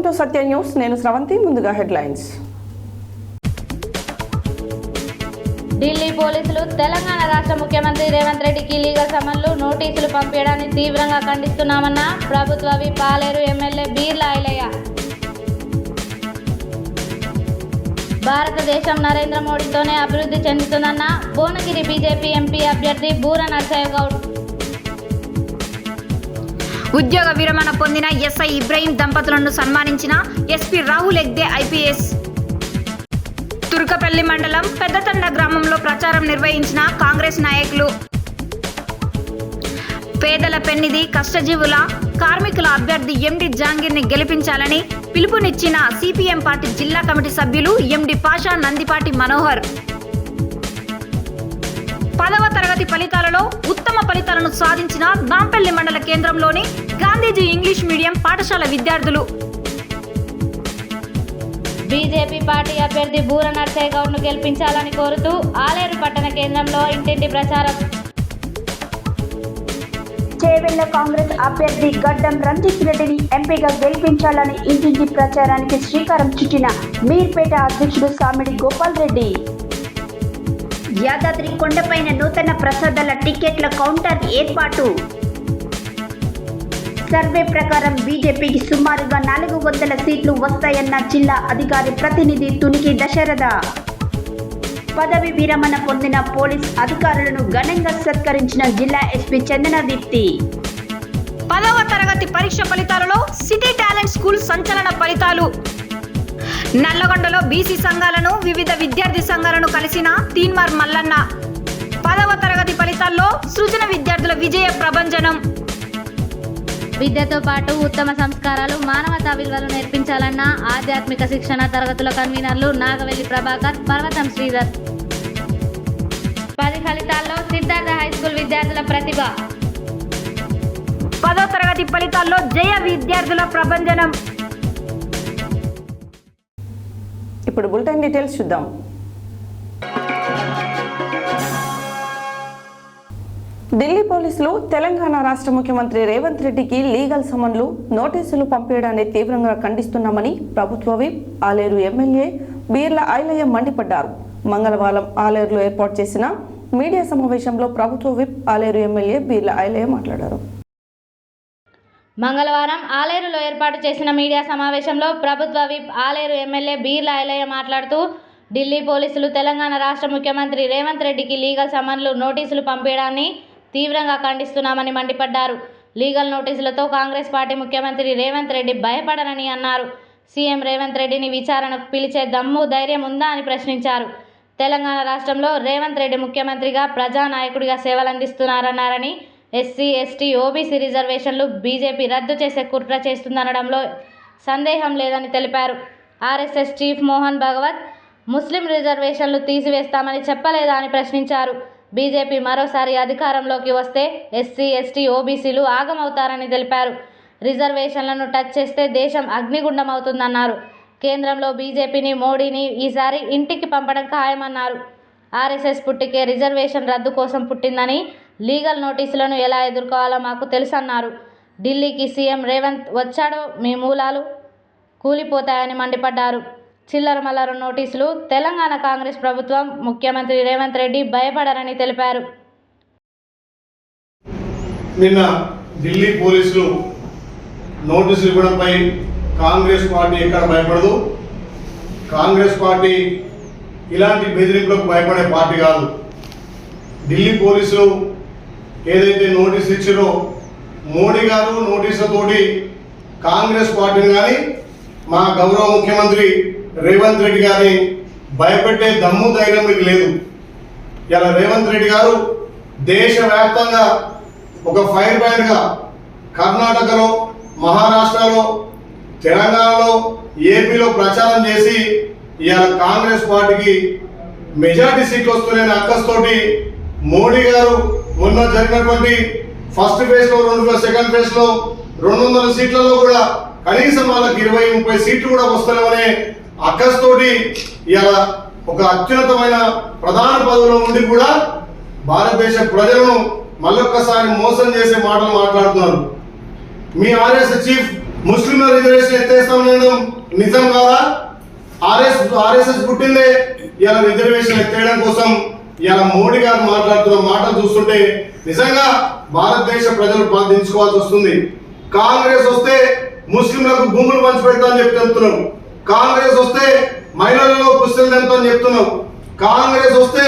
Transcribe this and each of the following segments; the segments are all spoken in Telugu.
Welcome to Satya news. నేను స్రవంతి. ముందుగా హెడ్లైన్స్. ఢిల్లీ పోలీసులు తెలంగాణ రాష్ట్ర ముఖ్యమంత్రి రేవంత్ రెడ్డికి లీగల్ సమన్లు నోటీసులు పంపించడాన్ని తీవ్రంగా ఖండిస్తున్నామన్న ప్రభుత్వ విప్ ఆలేరు ఎమ్మెల్యే బీర్ల ఐలయ్య. భారతదేశం నరేంద్ర మోడీతోనే అభివృద్ధి చెందుతుందన్న భువనగిరి బీజేపీ ఎంపీ అభ్యర్థి బూర నర్సయ్య గౌడ్. ఉద్యోగ విరమణ పొందిన ఎస్ఐ ఇబ్రహీం దంపతులను సన్మానించిన ఎస్పీ రాహుల్ ఎగ్దే ఐపీఎస్. తుర్కపల్లి మండలం పెద్దతండ గ్రామంలో ప్రచారం నిర్వహించిన కాంగ్రెస్ నాయకులు. పేదల పెన్నిధి కష్టజీవుల కార్మికుల అభ్యర్థి ఎండి జహాంగీర్ని గెలిపించాలని పిలుపునిచ్చిన సిపిఎం పార్టీ జిల్లా కమిటీ సభ్యులు ఎండి పాషా, నందిపాటి మనోహర్. 10వ తరగతి ఫలితాలలో ఉత్తమ ఫలితాలను సాధించిన నాంపల్లి మండల కేంద్రంలోని గాంధీజీ ఇంగ్లీష్ మీడియం పాఠశాల విద్యార్థులు. బీజేపీ పార్టీ అభ్యర్థి బూర నర్సయ్య గౌడ్ను గెలిపించాలని కోరుతూ ఆలేరు పట్టణ కేంద్రంలో ఇంటింటి ప్రచారం. చేవెళ్ల కాంగ్రెస్ అభ్యర్థి గడ్డం రంజిత్ రెడ్డిని ఎంపీగా గెలిపించాలని ఇంటింటి ప్రచారానికి శ్రీకారం చుట్టిన మీర్పేట అధ్యక్షుడు సామిడి గోపాల్ రెడ్డి. యాదాద్రి కొండపైన నూతన ప్రసాదాల టికెట్ల కౌంటర్ ఏర్పాటు. సర్వే ప్రకారం బీజేపీకి సుమారుగా 400 సీట్లు వస్తాయన్న జిల్లా అధికారి ప్రతినిధి తునికి దశరథ. పదవి విరమణ పొందిన పోలీస్ అధికారులను ఘనంగా సత్కరించిన జిల్లా ఎస్పీ చందన దీప్తి. 10వ తరగతి పరీక్ష ఫలితాలలో సిటీ టాలెంట్ స్కూల్ సంచలన ఫలితాలు. నల్లగొండలో బీసీ సంఘాలను వివిధ విద్యార్థి సంఘాలను కలిసిన తీన్మార్ మల్లన్న. 10వ తరగతి ఫలితాల్లో సృజన విద్యార్థుల విజయ ప్రభంజనం. విద్యతో పాటు ఉత్తమ సంస్కారాలు, మానవతా విలువలు నేర్పించాలన్న ఆధ్యాత్మిక శిక్షణ తరగతుల కన్వీనర్లు నాగవెల్లి ప్రభాకర్, పర్వతం శ్రీధర్. 10 ఫలితాల్లో సిద్ధార్థ హైస్కూల్ విద్యార్థుల ప్రతిభ. 10వ తరగతి ఫలితాల్లో జయ విద్యార్థుల ప్రభంజనం. ఇప్పుడు బులెటిన్ డీటెయిల్స్ చూద్దాం. ఢిల్లీ పోలీసులు తెలంగాణ రాష్ట్ర ముఖ్యమంత్రి రేవంత్ రెడ్డికి లీగల్ సమన్లు నోటీసులు పంపించడాన్ని తీవ్రంగా ఖండిస్తున్నామని ప్రభుత్వ విప్ ఆలేరు ఎమ్మెల్యే బీర్ల ఐలయ్య మండిపడ్డారు. మంగళవారం ఆలేరులో ఏర్పాటు చేసిన మీడియా సమావేశంలో ప్రభుత్వ విప్ ఆలేరు ఎమ్మెల్యే బీర్ల ఐలయ్య మాట్లాడారు. మంగళవారం ఆలేరులో ఏర్పాటు చేసిన మీడియా సమావేశంలో ప్రభుత్వ విప్ ఆలేరు ఎమ్మెల్యే బీర్ల ఐలయ్య మాట్లాడుతూ ఢిల్లీ పోలీసులు తెలంగాణ రాష్ట్ర ముఖ్యమంత్రి రేవంత్ రెడ్డికి లీగల్ సమన్లు నోటీసులు పంపించడాన్ని తీవ్రంగా ఖండిస్తున్నామని మండిపడ్డారు. లీగల్ నోటీసులతో కాంగ్రెస్ పార్టీ ముఖ్యమంత్రి రేవంత్ రెడ్డి భయపడరని అన్నారు. సీఎం రేవంత్ రెడ్డిని విచారణకు పిలిచే దమ్ము, ధైర్యం ఉందా అని ప్రశ్నించారు. తెలంగాణ రాష్ట్రంలో రేవంత్ రెడ్డి ముఖ్యమంత్రిగా ప్రజానాయకుడిగా సేవలందిస్తున్నారన్నారని, ఎస్సీ, ఎస్టీ, ఓబీసీ రిజర్వేషన్లు బీజేపీ రద్దు చేసే కుట్ర చేస్తుందనడంలో సందేహం లేదని తెలిపారు. ఆర్ఎస్ఎస్ చీఫ్ మోహన్ భగవత్ ముస్లిం రిజర్వేషన్లు తీసివేస్తామని చెప్పలేదా అని ప్రశ్నించారు. బీజేపీ మరోసారి అధికారంలోకి వస్తే ఎస్సీ, ఎస్టీ, ఓబీసీలు ఆగమవుతారని తెలిపారు. రిజర్వేషన్లను టచ్ చేస్తే దేశం అగ్నిగుండం అవుతుందన్నారు. కేంద్రంలో బీజేపీని, మోడీని ఈసారి ఇంటికి పంపడం ఖాయమన్నారు. ఆర్ఎస్ఎస్ పుట్టికే రిజర్వేషన్ రద్దు కోసం పుట్టిందని, లీగల్ నోటీసులను ఎలా ఎదుర్కోవాలో మాకు తెలుసన్నారు. ఢిల్లీకి సీఎం రేవంత్ వచ్చాడో మీ మూలాలు కూలిపోతాయని మండిపడ్డారు. చిల్లర మల్లర నోటీసులు తెలంగాణ కాంగ్రెస్ ప్రభుత్వం, ముఖ్యమంత్రి రేవంత్ రెడ్డి భయపడరని తెలిపారు. నిన్న ఢిల్లీ పోలీసులు నోటీసులు ఇవ్వడంపై కాంగ్రెస్ పార్టీ ఎక్కడ భయపడదు. కాంగ్రెస్ పార్టీ ఇలాంటి బెదిరింపులకు భయపడే పార్టీ కాదు. ఢిల్లీ పోలీసులు ఏదైతే నోటీసు ఇచ్చారో, మోడీ గారు నోటీసులతోటి కాంగ్రెస్ పార్టీని కానీ మా గౌరవ ముఖ్యమంత్రి రేవంత్ రెడ్డి గారిని భయపెట్టే దమ్ము, ధైర్యం మీకు లేదు. ఇలా రేవంత్ రెడ్డి గారు దేశవ్యాప్తంగా ఒక ఫైర్ బ్రాండ్గా కర్ణాటకలో, మహారాష్ట్రలో, తెలంగాణలో, ఏపీలో ప్రచారం చేసి ఇవాళ కాంగ్రెస్ పార్టీకి మెజార్టీ సీట్లు వస్తున్నాయని అక్కస్తోటి మోడీ గారు మొన్న జరిగినటువంటి ఫస్ట్ ఫేజ్లో 2 సెకండ్ ఫేజ్లో 200 సీట్లలో కూడా కనీసం వాళ్ళకి 20-30 సీట్లు కూడా వస్తున్నాయనే అక్కస్తోటి ఇవాళ ఒక అత్యున్నతమైన ప్రధాన పదవిలో ఉండి కూడా భారతదేశ ప్రజలను మళ్ళొక్కసారి మోసం చేసే మాటలు మాట్లాడుతున్నారు. మీ ఆర్ఎస్ఎస్ చీఫ్ ముస్లింల రిజర్వేషన్ ఎత్తేస్తామని నిజం కాదా? ఆర్ఎస్ఎస్ పుట్టిందే ఇలా రిజర్వేషన్ ఎత్తేయడం కోసం. ఇలా మోడీ గారు మాట్లాడుతున్న మాటలు చూస్తుంటే నిజంగా భారతదేశ ప్రజలు బాధించుకోవాల్సి వస్తుంది. కాంగ్రెస్ వస్తే ముస్లింలకు భూములు పంచిపెడతామని చెప్తున్నావు. కాంగ్రెస్ వస్తే మహిళలలో పుస్తకం తెంపుతామని చెప్తున్నావు. కాంగ్రెస్ వస్తే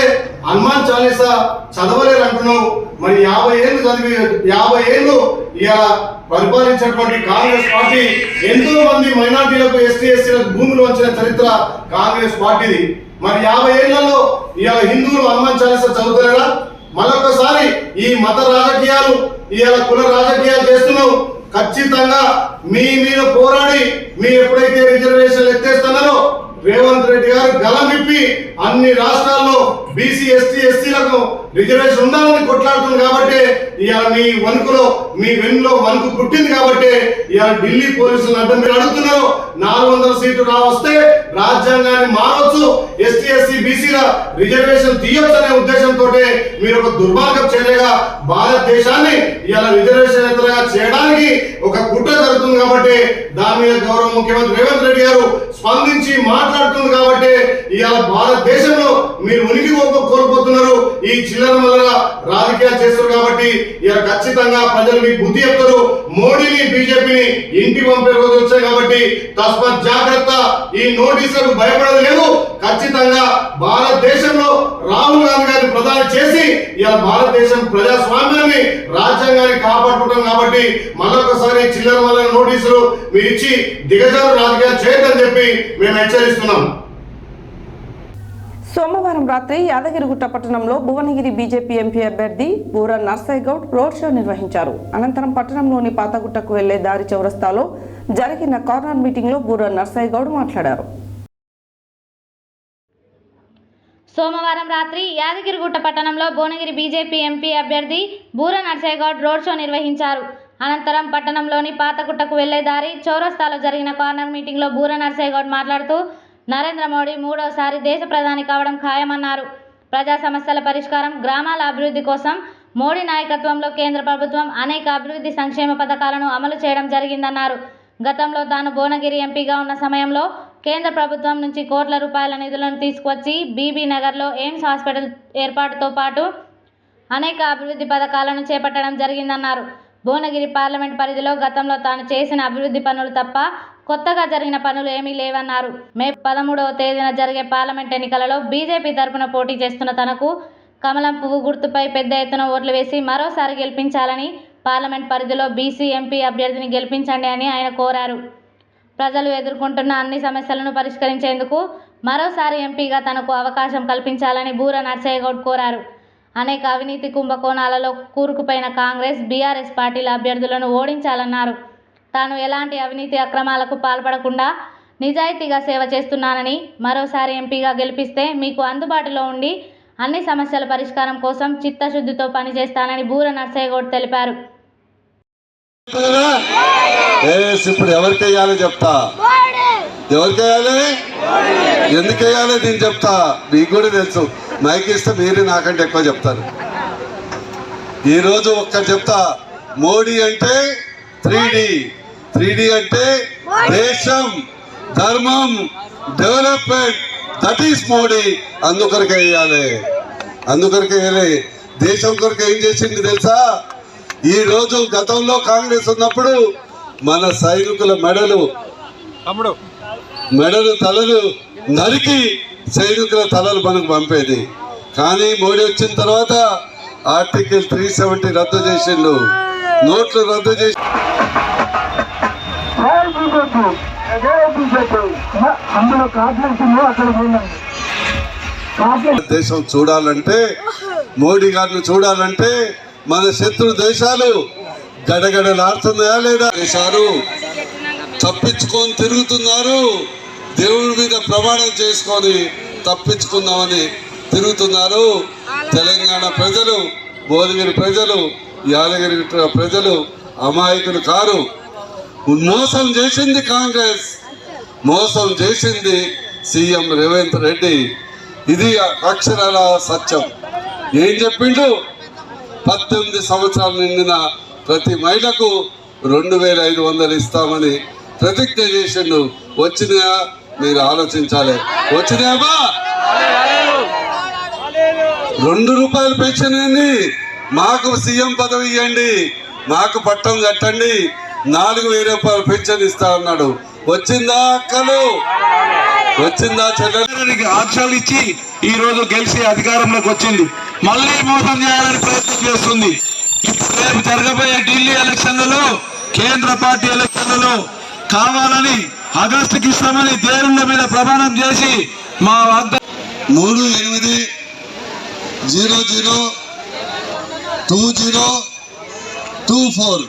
హనుమాన్ చాలీసా చదవలేరు అంటున్నావు. మరి 50 ఏళ్ళు చదివి 50 ఏళ్ళు ఇలా పరిపాలించినటువంటి కాంగ్రెస్ పార్టీ ఎంతో మంది మైనార్టీలకు ఎస్సీలకు భూములు వచ్చిన చరిత్ర కాంగ్రెస్ పార్టీది. మరి 50 ఏళ్లలో ఇలా హిందువులు హనుమాన్ చాలీసా చదువుతారా? మరొకసారి ఈ మత రాజకీయాలు ఇలా కుల రాజకీయాలు చేస్తున్నావు. ఖచ్చితంగా మీ మీద పోరాడి మీ ఎప్పుడైతే రిజర్వేషన్లు ఎత్తేస్తున్నారో రేవంత్ రెడ్డి గారు గలం విప్పి అన్ని రాష్ట్రాల్లో బీసీ ఎస్టీలకు రిజర్వేషన్ ఉండాలని కొట్లాడుతుంది. కాబట్టి ఇవాళ మీ వణుకులో మీ వెన్నులో వణుకు పుట్టింది. కాబట్టి ఇవాళ ఢిల్లీ పోలీసులు అంటే మీరు అడుగుతున్నారు 400 సీట్లు వస్తే రాజ్యాంగాన్ని మారవచ్చు, ఎస్టీ బీసీల రిజర్వేషన్ తీయొచ్చు అనే ఉద్దేశంతో మీరు ఒక దుర్మార్గ చర్యగా భారతదేశాన్ని ఇవాళ రిజర్వేషన్ ఎత్తగా చేయడానికి ఒక కుట్ర జరుగుతుంది. కాబట్టి దాని మీద గౌరవ ముఖ్యమంత్రి రేవంత్ రెడ్డి గారు స్పందించి మాట్లాడుతుంది. కాబట్టి ఇవాళ భారతదేశంలో మీరు ఉనికి కోల్పోతున్నారు. ఈ చిల్లర మల్లర రాజకీయాలు చేస్తారు. కాబట్టి ఇవాళ ఖచ్చితంగా ప్రజలు మీకు బుద్ధి చెప్తారు. మోడీని బీజేపీని ఇంటి పంపే రోజు వచ్చాయి. కాబట్టి తస్మాత్ జాగ్రత్త. ఈ నోటీసులకు భయపడదు లేదు. ఖచ్చితంగా భారతదేశంలో రాహుల్ గాంధీ గారిని ప్రధాని చేసి ఇవాళ భారతదేశం ప్రజాస్వామ్యాన్ని రాజ్యాంగాన్ని కాపాడుకుంటాం. కాబట్టి మరొకసారి చిల్లర మల్లర నోటీసులు మీరు ఇచ్చి దిగజారు రాజకీయాలు చేయొద్దని చెప్పి మేము హెచ్చరిస్తున్నాం. సోమవారం రాత్రి యాదగిరిగుట్ట పట్టణంలో భువనగిరి బీజేపీ ఎంపీ అభ్యర్థి బూర నర్సయ్య గౌడ్ రోడ్ షో నిర్వహించారు. అనంతరం పట్టణంలోని పాతగుట్టకు వెళ్లే దారి చౌరస్తాలో జరిగిన కార్నర్ మీటింగ్ లో బూర నర్సయ్య గౌడ్ మాట్లాడారు. సోమవారం రాత్రి యాదగిరిగుట్ట పట్టణంలో భువనగిరి బీజేపీ ఎంపీ అభ్యర్థి బూర నర్సయ్య గౌడ్ రోడ్ షో నిర్వహించారు. అనంతరం పట్టణంలోని పాతగుట్టకు వెళ్లే దారి చౌరస్తాలో జరిగిన కార్నర్ మీటింగ్ లో బూర నర్సయ్య గౌడ్ మాట్లాడుతూ నరేంద్ర మోడీ 3వసారి దేశ ప్రధాని కావడం ఖాయమన్నారు. ప్రజా సమస్యల పరిష్కారం, గ్రామాల అభివృద్ధి కోసం మోడీ నాయకత్వంలో కేంద్ర ప్రభుత్వం అనేక అభివృద్ధి సంక్షేమ పథకాలను అమలు చేయడం జరిగిందన్నారు. గతంలో తాను భువనగిరి ఎంపీగా ఉన్న సమయంలో కేంద్ర ప్రభుత్వం నుంచి కోట్ల రూపాయల నిధులను తీసుకువచ్చి బీబీ నగర్లో ఎయిమ్స్ హాస్పిటల్ ఏర్పాటుతో పాటు అనేక అభివృద్ధి పథకాలను చేపట్టడం జరిగిందన్నారు. భువనగిరి పార్లమెంట్ పరిధిలో గతంలో తాను చేసిన అభివృద్ధి పనులు తప్ప కొత్తగా జరిగిన పనులు ఏమీ లేవన్నారు. మే 13వ తేదీన జరిగే పార్లమెంట్ ఎన్నికలలో బీజేపీ తరపున పోటీ చేస్తున్న తనకు కమలం పువ్వు గుర్తుపై పెద్ద ఎత్తున ఓట్లు వేసి మరోసారి గెలిపించాలని, పార్లమెంట్ పరిధిలో బీసీ ఎంపీ అభ్యర్థిని గెలిపించండి అని ఆయన కోరారు. ప్రజలు ఎదుర్కొంటున్న అన్ని సమస్యలను పరిష్కరించేందుకు మరోసారి ఎంపీగా తనకు అవకాశం కల్పించాలని బూర నర్సయ్య గౌడ్ కోరారు. అనేక అవినీతి కుంభకోణాలలో కూరుకుపోయిన కాంగ్రెస్, బీఆర్ఎస్ పార్టీల అభ్యర్థులను ఓడించాలన్నారు. తాను ఎలాంటి అవినీతి అక్రమాలకు పాల్పడకుండా నిజాయితీగా సేవ చేస్తున్నానని, మరోసారి ఎంపీగా గెలిపిస్తే మీకు అందుబాటులో ఉండి అన్ని సమస్యల పరిష్కారం కోసం చిత్తశుద్ధితో పనిచేస్తానని బూర నర్సయ్య గౌడ్ తెలిపారు. ఇప్పుడు ఎవరికి వేయాలో చెప్తా, ఎవరికి వేయాలి, ఎందుకు వేయాలి నేను చెప్తా. మీకు కూడా తెలుసు, మైక్ ఇస్తే మీరు నాకంటే ఎక్కువ చెప్తారు. ఈరోజు ఒక్కటి చెప్తా, మోడీ అంటే 3D అంటే దేశం, ధర్మం, డెవలప్మెంట్, దట్ ఈస్ మోడీ. అందుకొరకే వేయాలి, అందుకొరకే వేయాలి. దేశం కొరకు ఏం చేసింది తెలుసా? ఈ రోజు గతంలో కాంగ్రెస్ ఉన్నప్పుడు మన సైనికుల మెడలు తలలు నరికి సైనికుల తలలు మనకు పంపేది. కానీ మోడీ వచ్చిన తర్వాత ఆర్టికల్ 370 రద్దు చేసిండు, నోట్లు రద్దు చేసి దేశం చూడాలంటే, మోడీ గారిని చూడాలంటే మన శత్రు దేశాలు గడగడలాడుతున్నాయా లేదా? దేశాలు తప్పించుకొని తిరుగుతున్నారు. దేవుడి మీద ప్రమాణం చేసుకొని తప్పించుకుందామని తిరుగుతున్నారు. తెలంగాణ ప్రజలు, భువనగిరి ప్రజలు, యాదగిరి ప్రజలు అమాయకులు కారు. మోసం చేసింది కాంగ్రెస్, మోసం చేసింది సీఎం రేవంత్ రెడ్డి. ఇది అక్షరాల సత్యం. ఏం చెప్పిండు? 18 సంవత్సరాలు నిండిన ప్రతి మహిళకు 2500 ఇస్తామని ప్రతిజ్ఞ చేసిండు. వచ్చినా మీరు ఆలోచించాలి. వచ్చినాయమ్మా 2 రూపాయలు పెన్షన్ ఏంది, మాకు సీఎం పదవి ఇవ్వండి, మాకు పట్టం కట్టండి, 4,000 రూపాయలు పెన్షన్ ఇస్తా అన్నాడు. వచ్చిందా అక్కలు? వచ్చిందా చెల్లెలకి? ఆంక్షలు ఇచ్చి ఈ రోజు గెలిచి అధికారంలోకి వచ్చింది. మళ్ళీ మోసం చేయాలని ప్రయత్నం చేస్తుంది. ఇప్పుడు రేపు జరగబోయే ఢిల్లీ ఎలక్షన్లలో, కేంద్ర పార్టీ ఎలక్షన్లలో కావాలని ఆగస్టుకి ఇస్తామని దేవుళ్ళ మీద ప్రమాణం చేసి మా 38002024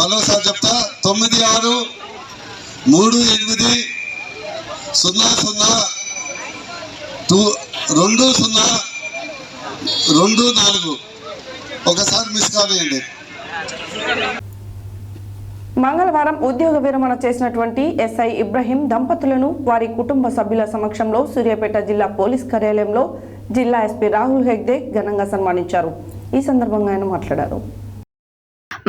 మరోసారి చెప్తా 9638002024 ఒకసారి మిస్ కానివ్వండి. మంగళవారం ఉద్యోగ విరమణ చేసినటువంటి ఎస్ఐ ఇబ్రహీం దంపతులను వారి కుటుంబ సభ్యుల సమక్షంలో సూర్యాపేట జిల్లా పోలీస్ కార్యాలయంలో జిల్లా ఎస్పీ రాహుల్ హెగ్డే ఘనంగా సన్మానించారు. ఈ సందర్భంగా ఆయన మాట్లాడారు.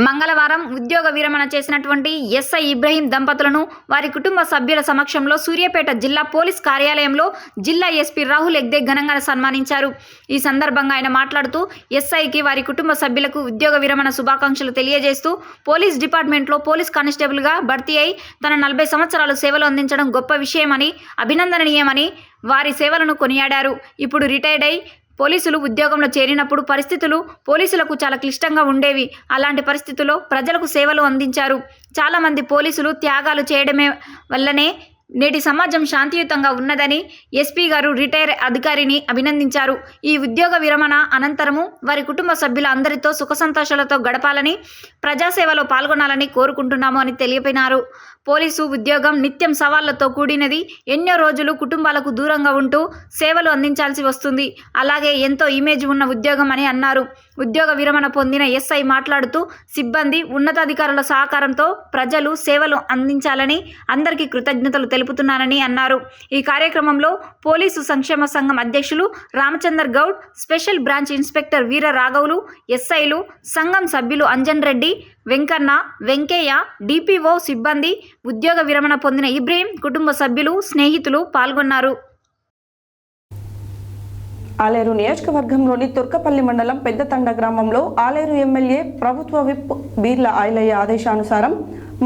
మంగళవారం ఉద్యోగ విరమణ చేసినటువంటి ఎస్ఐ ఇబ్రహీం దంపతులను వారి కుటుంబ సభ్యుల సమక్షంలో సూర్యాపేట జిల్లా పోలీస్ కార్యాలయంలో జిల్లా ఎస్పీ రాహుల్ హెగ్డే ఘనంగా సన్మానించారు. ఈ సందర్భంగా ఆయన మాట్లాడుతూ ఎస్ఐకి వారి కుటుంబ సభ్యులకు ఉద్యోగ విరమణ శుభాకాంక్షలు తెలియజేస్తూ పోలీస్ డిపార్ట్మెంట్లో పోలీస్ కానిస్టేబుల్గా భర్తీ అయి తన 40 సంవత్సరాలు సేవలు అందించడం గొప్ప విషయమని, అభినందనీయమని వారి సేవలను కొనియాడారు. ఇప్పుడు రిటైర్డ్ అయి పోలీసులు ఉద్యోగంలో చేరినప్పుడు పరిస్థితులు పోలీసులకు చాలా క్లిష్టంగా ఉండేవి. అలాంటి పరిస్థితుల్లో ప్రజలకు సేవలు అందించారు. చాలామంది పోలీసులు త్యాగాలు చేయడమే వల్లనే నేటి సమాజం శాంతియుతంగా ఉన్నదని ఎస్పీ గారు రిటైర్ అధికారిని అభినందించారు. ఈ ఉద్యోగ విరమణ అనంతరము వారి కుటుంబ సభ్యుల అందరితో సుఖ సంతోషాలతో గడపాలని, ప్రజాసేవలో పాల్గొనాలని కోరుకుంటున్నాము అని తెలిపినారు. పోలీసు ఉద్యోగం నిత్యం సవాళ్లతో కూడినది. ఎన్నో రోజులు కుటుంబాలకు దూరంగా ఉంటూ సేవలు అందించాల్సి వస్తుంది. అలాగే ఎంతో ఇమేజ్ ఉన్న ఉద్యోగం అని అన్నారు. ఉద్యోగ విరమణ పొందిన ఎస్ఐ మాట్లాడుతూ సిబ్బంది, ఉన్నతాధికారుల సహకారంతో ప్రజలు సేవలు అందించాలని అందరికీ కృతజ్ఞతలు తెలుపుతున్నానని అన్నారు. ఈ కార్యక్రమంలో పోలీసు సంక్షేమ సంఘం అధ్యక్షులు Ramachandar Goud, special branch inspector Veera రాఘవులు, ఎస్ఐలు, సంఘం సభ్యులు అంజన్ రెడ్డి, వెంకన్న, వెంకయ్య, డిపిఓ సిబ్బంది, ఉద్యోగ విరమణ పొందిన ఇబ్రహీం కుటుంబ సభ్యులు, స్నేహితులు పాల్గొన్నారు. ఆలేరు నియోజకవర్గంలోని తుర్కపల్లి మండలం పెద్దతండ గ్రామంలో ఆలేరు ఎమ్మెల్యే ప్రభుత్వ విప్ బీర్ల ఐలయ్య ఆదేశానుసారం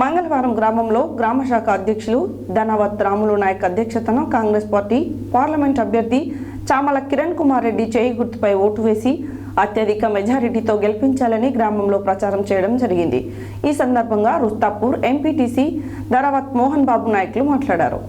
మంగళవారం గ్రామంలో గ్రామశాఖ అధ్యక్షులు ధనవత్ రాములు నాయక్ అధ్యక్షతన కాంగ్రెస్ పార్టీ పార్లమెంట్ అభ్యర్థి చామల కిరణ్ కుమార్ రెడ్డి చేయి గుర్తుపై ఓటు వేసి అత్యధిక మెజారిటీతో గెలిపించాలని గ్రామంలో ప్రచారం చేయడం జరిగింది. ఈ సందర్భంగా రుస్తాపూర్ ఎంపీటీసీ ధనవత్ మోహన్ బాబు నాయకులు మాట్లాడారు.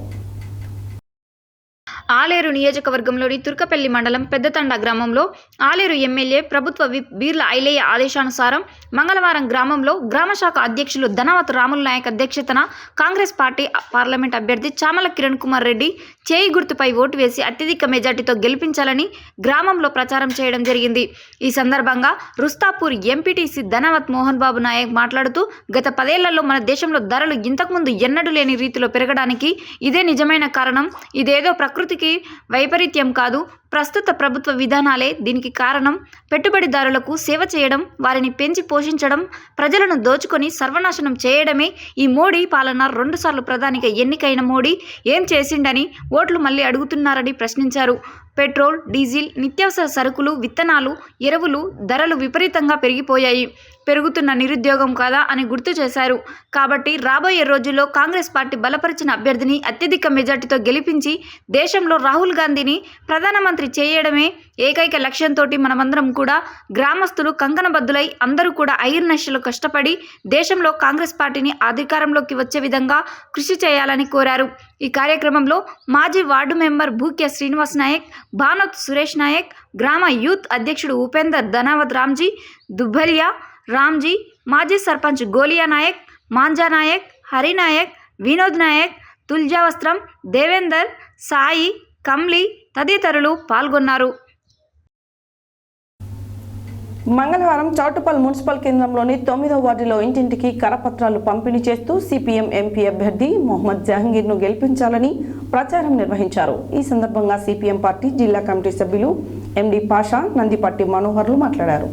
ఆలేరు నియోజకవర్గంలోని తుర్కపల్లి మండలం పెద్దతండ గ్రామంలో ఆలేరు ఎమ్మెల్యే ప్రభుత్వ విప్ బీర్ల ఐలయ్య ఆదేశానుసారం మంగళవారం గ్రామంలో గ్రామశాఖ అధ్యక్షులు ధనవత్ రాముల్ నాయక్ అధ్యక్షతన కాంగ్రెస్ పార్టీ పార్లమెంట్ అభ్యర్థి చామల కిరణ్ కుమార్ రెడ్డి చేయి గుర్తుపై ఓటు వేసి అత్యధిక మెజార్టీతో గెలిపించాలని గ్రామంలో ప్రచారం చేయడం జరిగింది. ఈ సందర్భంగా రుస్తాపూర్ ఎంపీటీసీ ధనవత్ మోహన్ బాబు నాయక్ మాట్లాడుతూ గత 10 ఏళ్లలో మన దేశంలో ధరలు ఇంతకుముందు ఎన్నడూ లేని రీతిలో పెరగడానికి ఇదే నిజమైన కారణం. ఇదేదో ప్రకృతికి వైపరీత్యం కాదు, ప్రస్తుత ప్రభుత్వ విధానాలే దీనికి కారణం. పెట్టుబడిదారులకు సేవ చేయడం, వారిని పెంచి పోషించడం, ప్రజలను దోచుకొని సర్వనాశనం చేయడమే ఈ మోడీ పాలన. 2 సార్లు ప్రధానిగా ఎన్నికైన మోడీ ఏం చేసిండని ఓట్లు మళ్ళీ అడుగుతున్నారని ప్రశ్నించారు. పెట్రోల్, డీజిల్, నిత్యావసర సరుకులు, విత్తనాలు, ఎరువులు ధరలు విపరీతంగా పెరిగిపోయాయి. పెరుగుతున్న నిరుద్యోగం కాదా అని గుర్తు చేశారు. కాబట్టి రాబోయే రోజుల్లో కాంగ్రెస్ పార్టీ బలపరిచిన అభ్యర్థిని అత్యధిక మెజార్టీతో గెలిపించి దేశంలో రాహుల్ గాంధీని ప్రధానమంత్రి చేయడమే ఏకైక లక్ష్యంతో మనమందరం కూడా గ్రామస్తులు కంకణబద్దులై అందరూ కూడా అహిర్నిశలు కష్టపడి దేశంలో కాంగ్రెస్ పార్టీని అధికారంలోకి వచ్చే విధంగా కృషి చేయాలని కోరారు. ఈ కార్యక్రమంలో మాజీ వార్డు మెంబర్ భూక్య శ్రీనివాస్ నాయక్, భానోత్ సురేష్ నాయక్, గ్రామ యూత్ అధ్యక్షుడు ఉపేందర్, ధనవత్ రామ్జీ, దుబ్బలియా రామ్జీ, మాజీ సర్పంచ్ గోలియా నాయక్, మాంజా నాయక్, హరి నాయక్, వినోద్ నాయక్, తుల్జావస్త్రం, దేవేందర్, సాయి, కమ్లీ తదితరులు పాల్గొన్నారు. మంగళవారం చౌటుపల్ మున్సిపల్ కేంద్రంలోని 9వ వార్డులో ఇంటింటికి కరపత్రాలు పంపిణీ చేస్తూ సిపిఎం ఎంపీ అభ్యర్థి మొహమ్మద్ జహంగీర్ను గెలిపించాలని ప్రచారం నిర్వహించారు. ఈ సందర్భంగా సిపిఎం పార్టీ జిల్లా కమిటీ సభ్యులు ఎండి పాషా, నందిపట్టి మనోహర్లు మాట్లాడారు.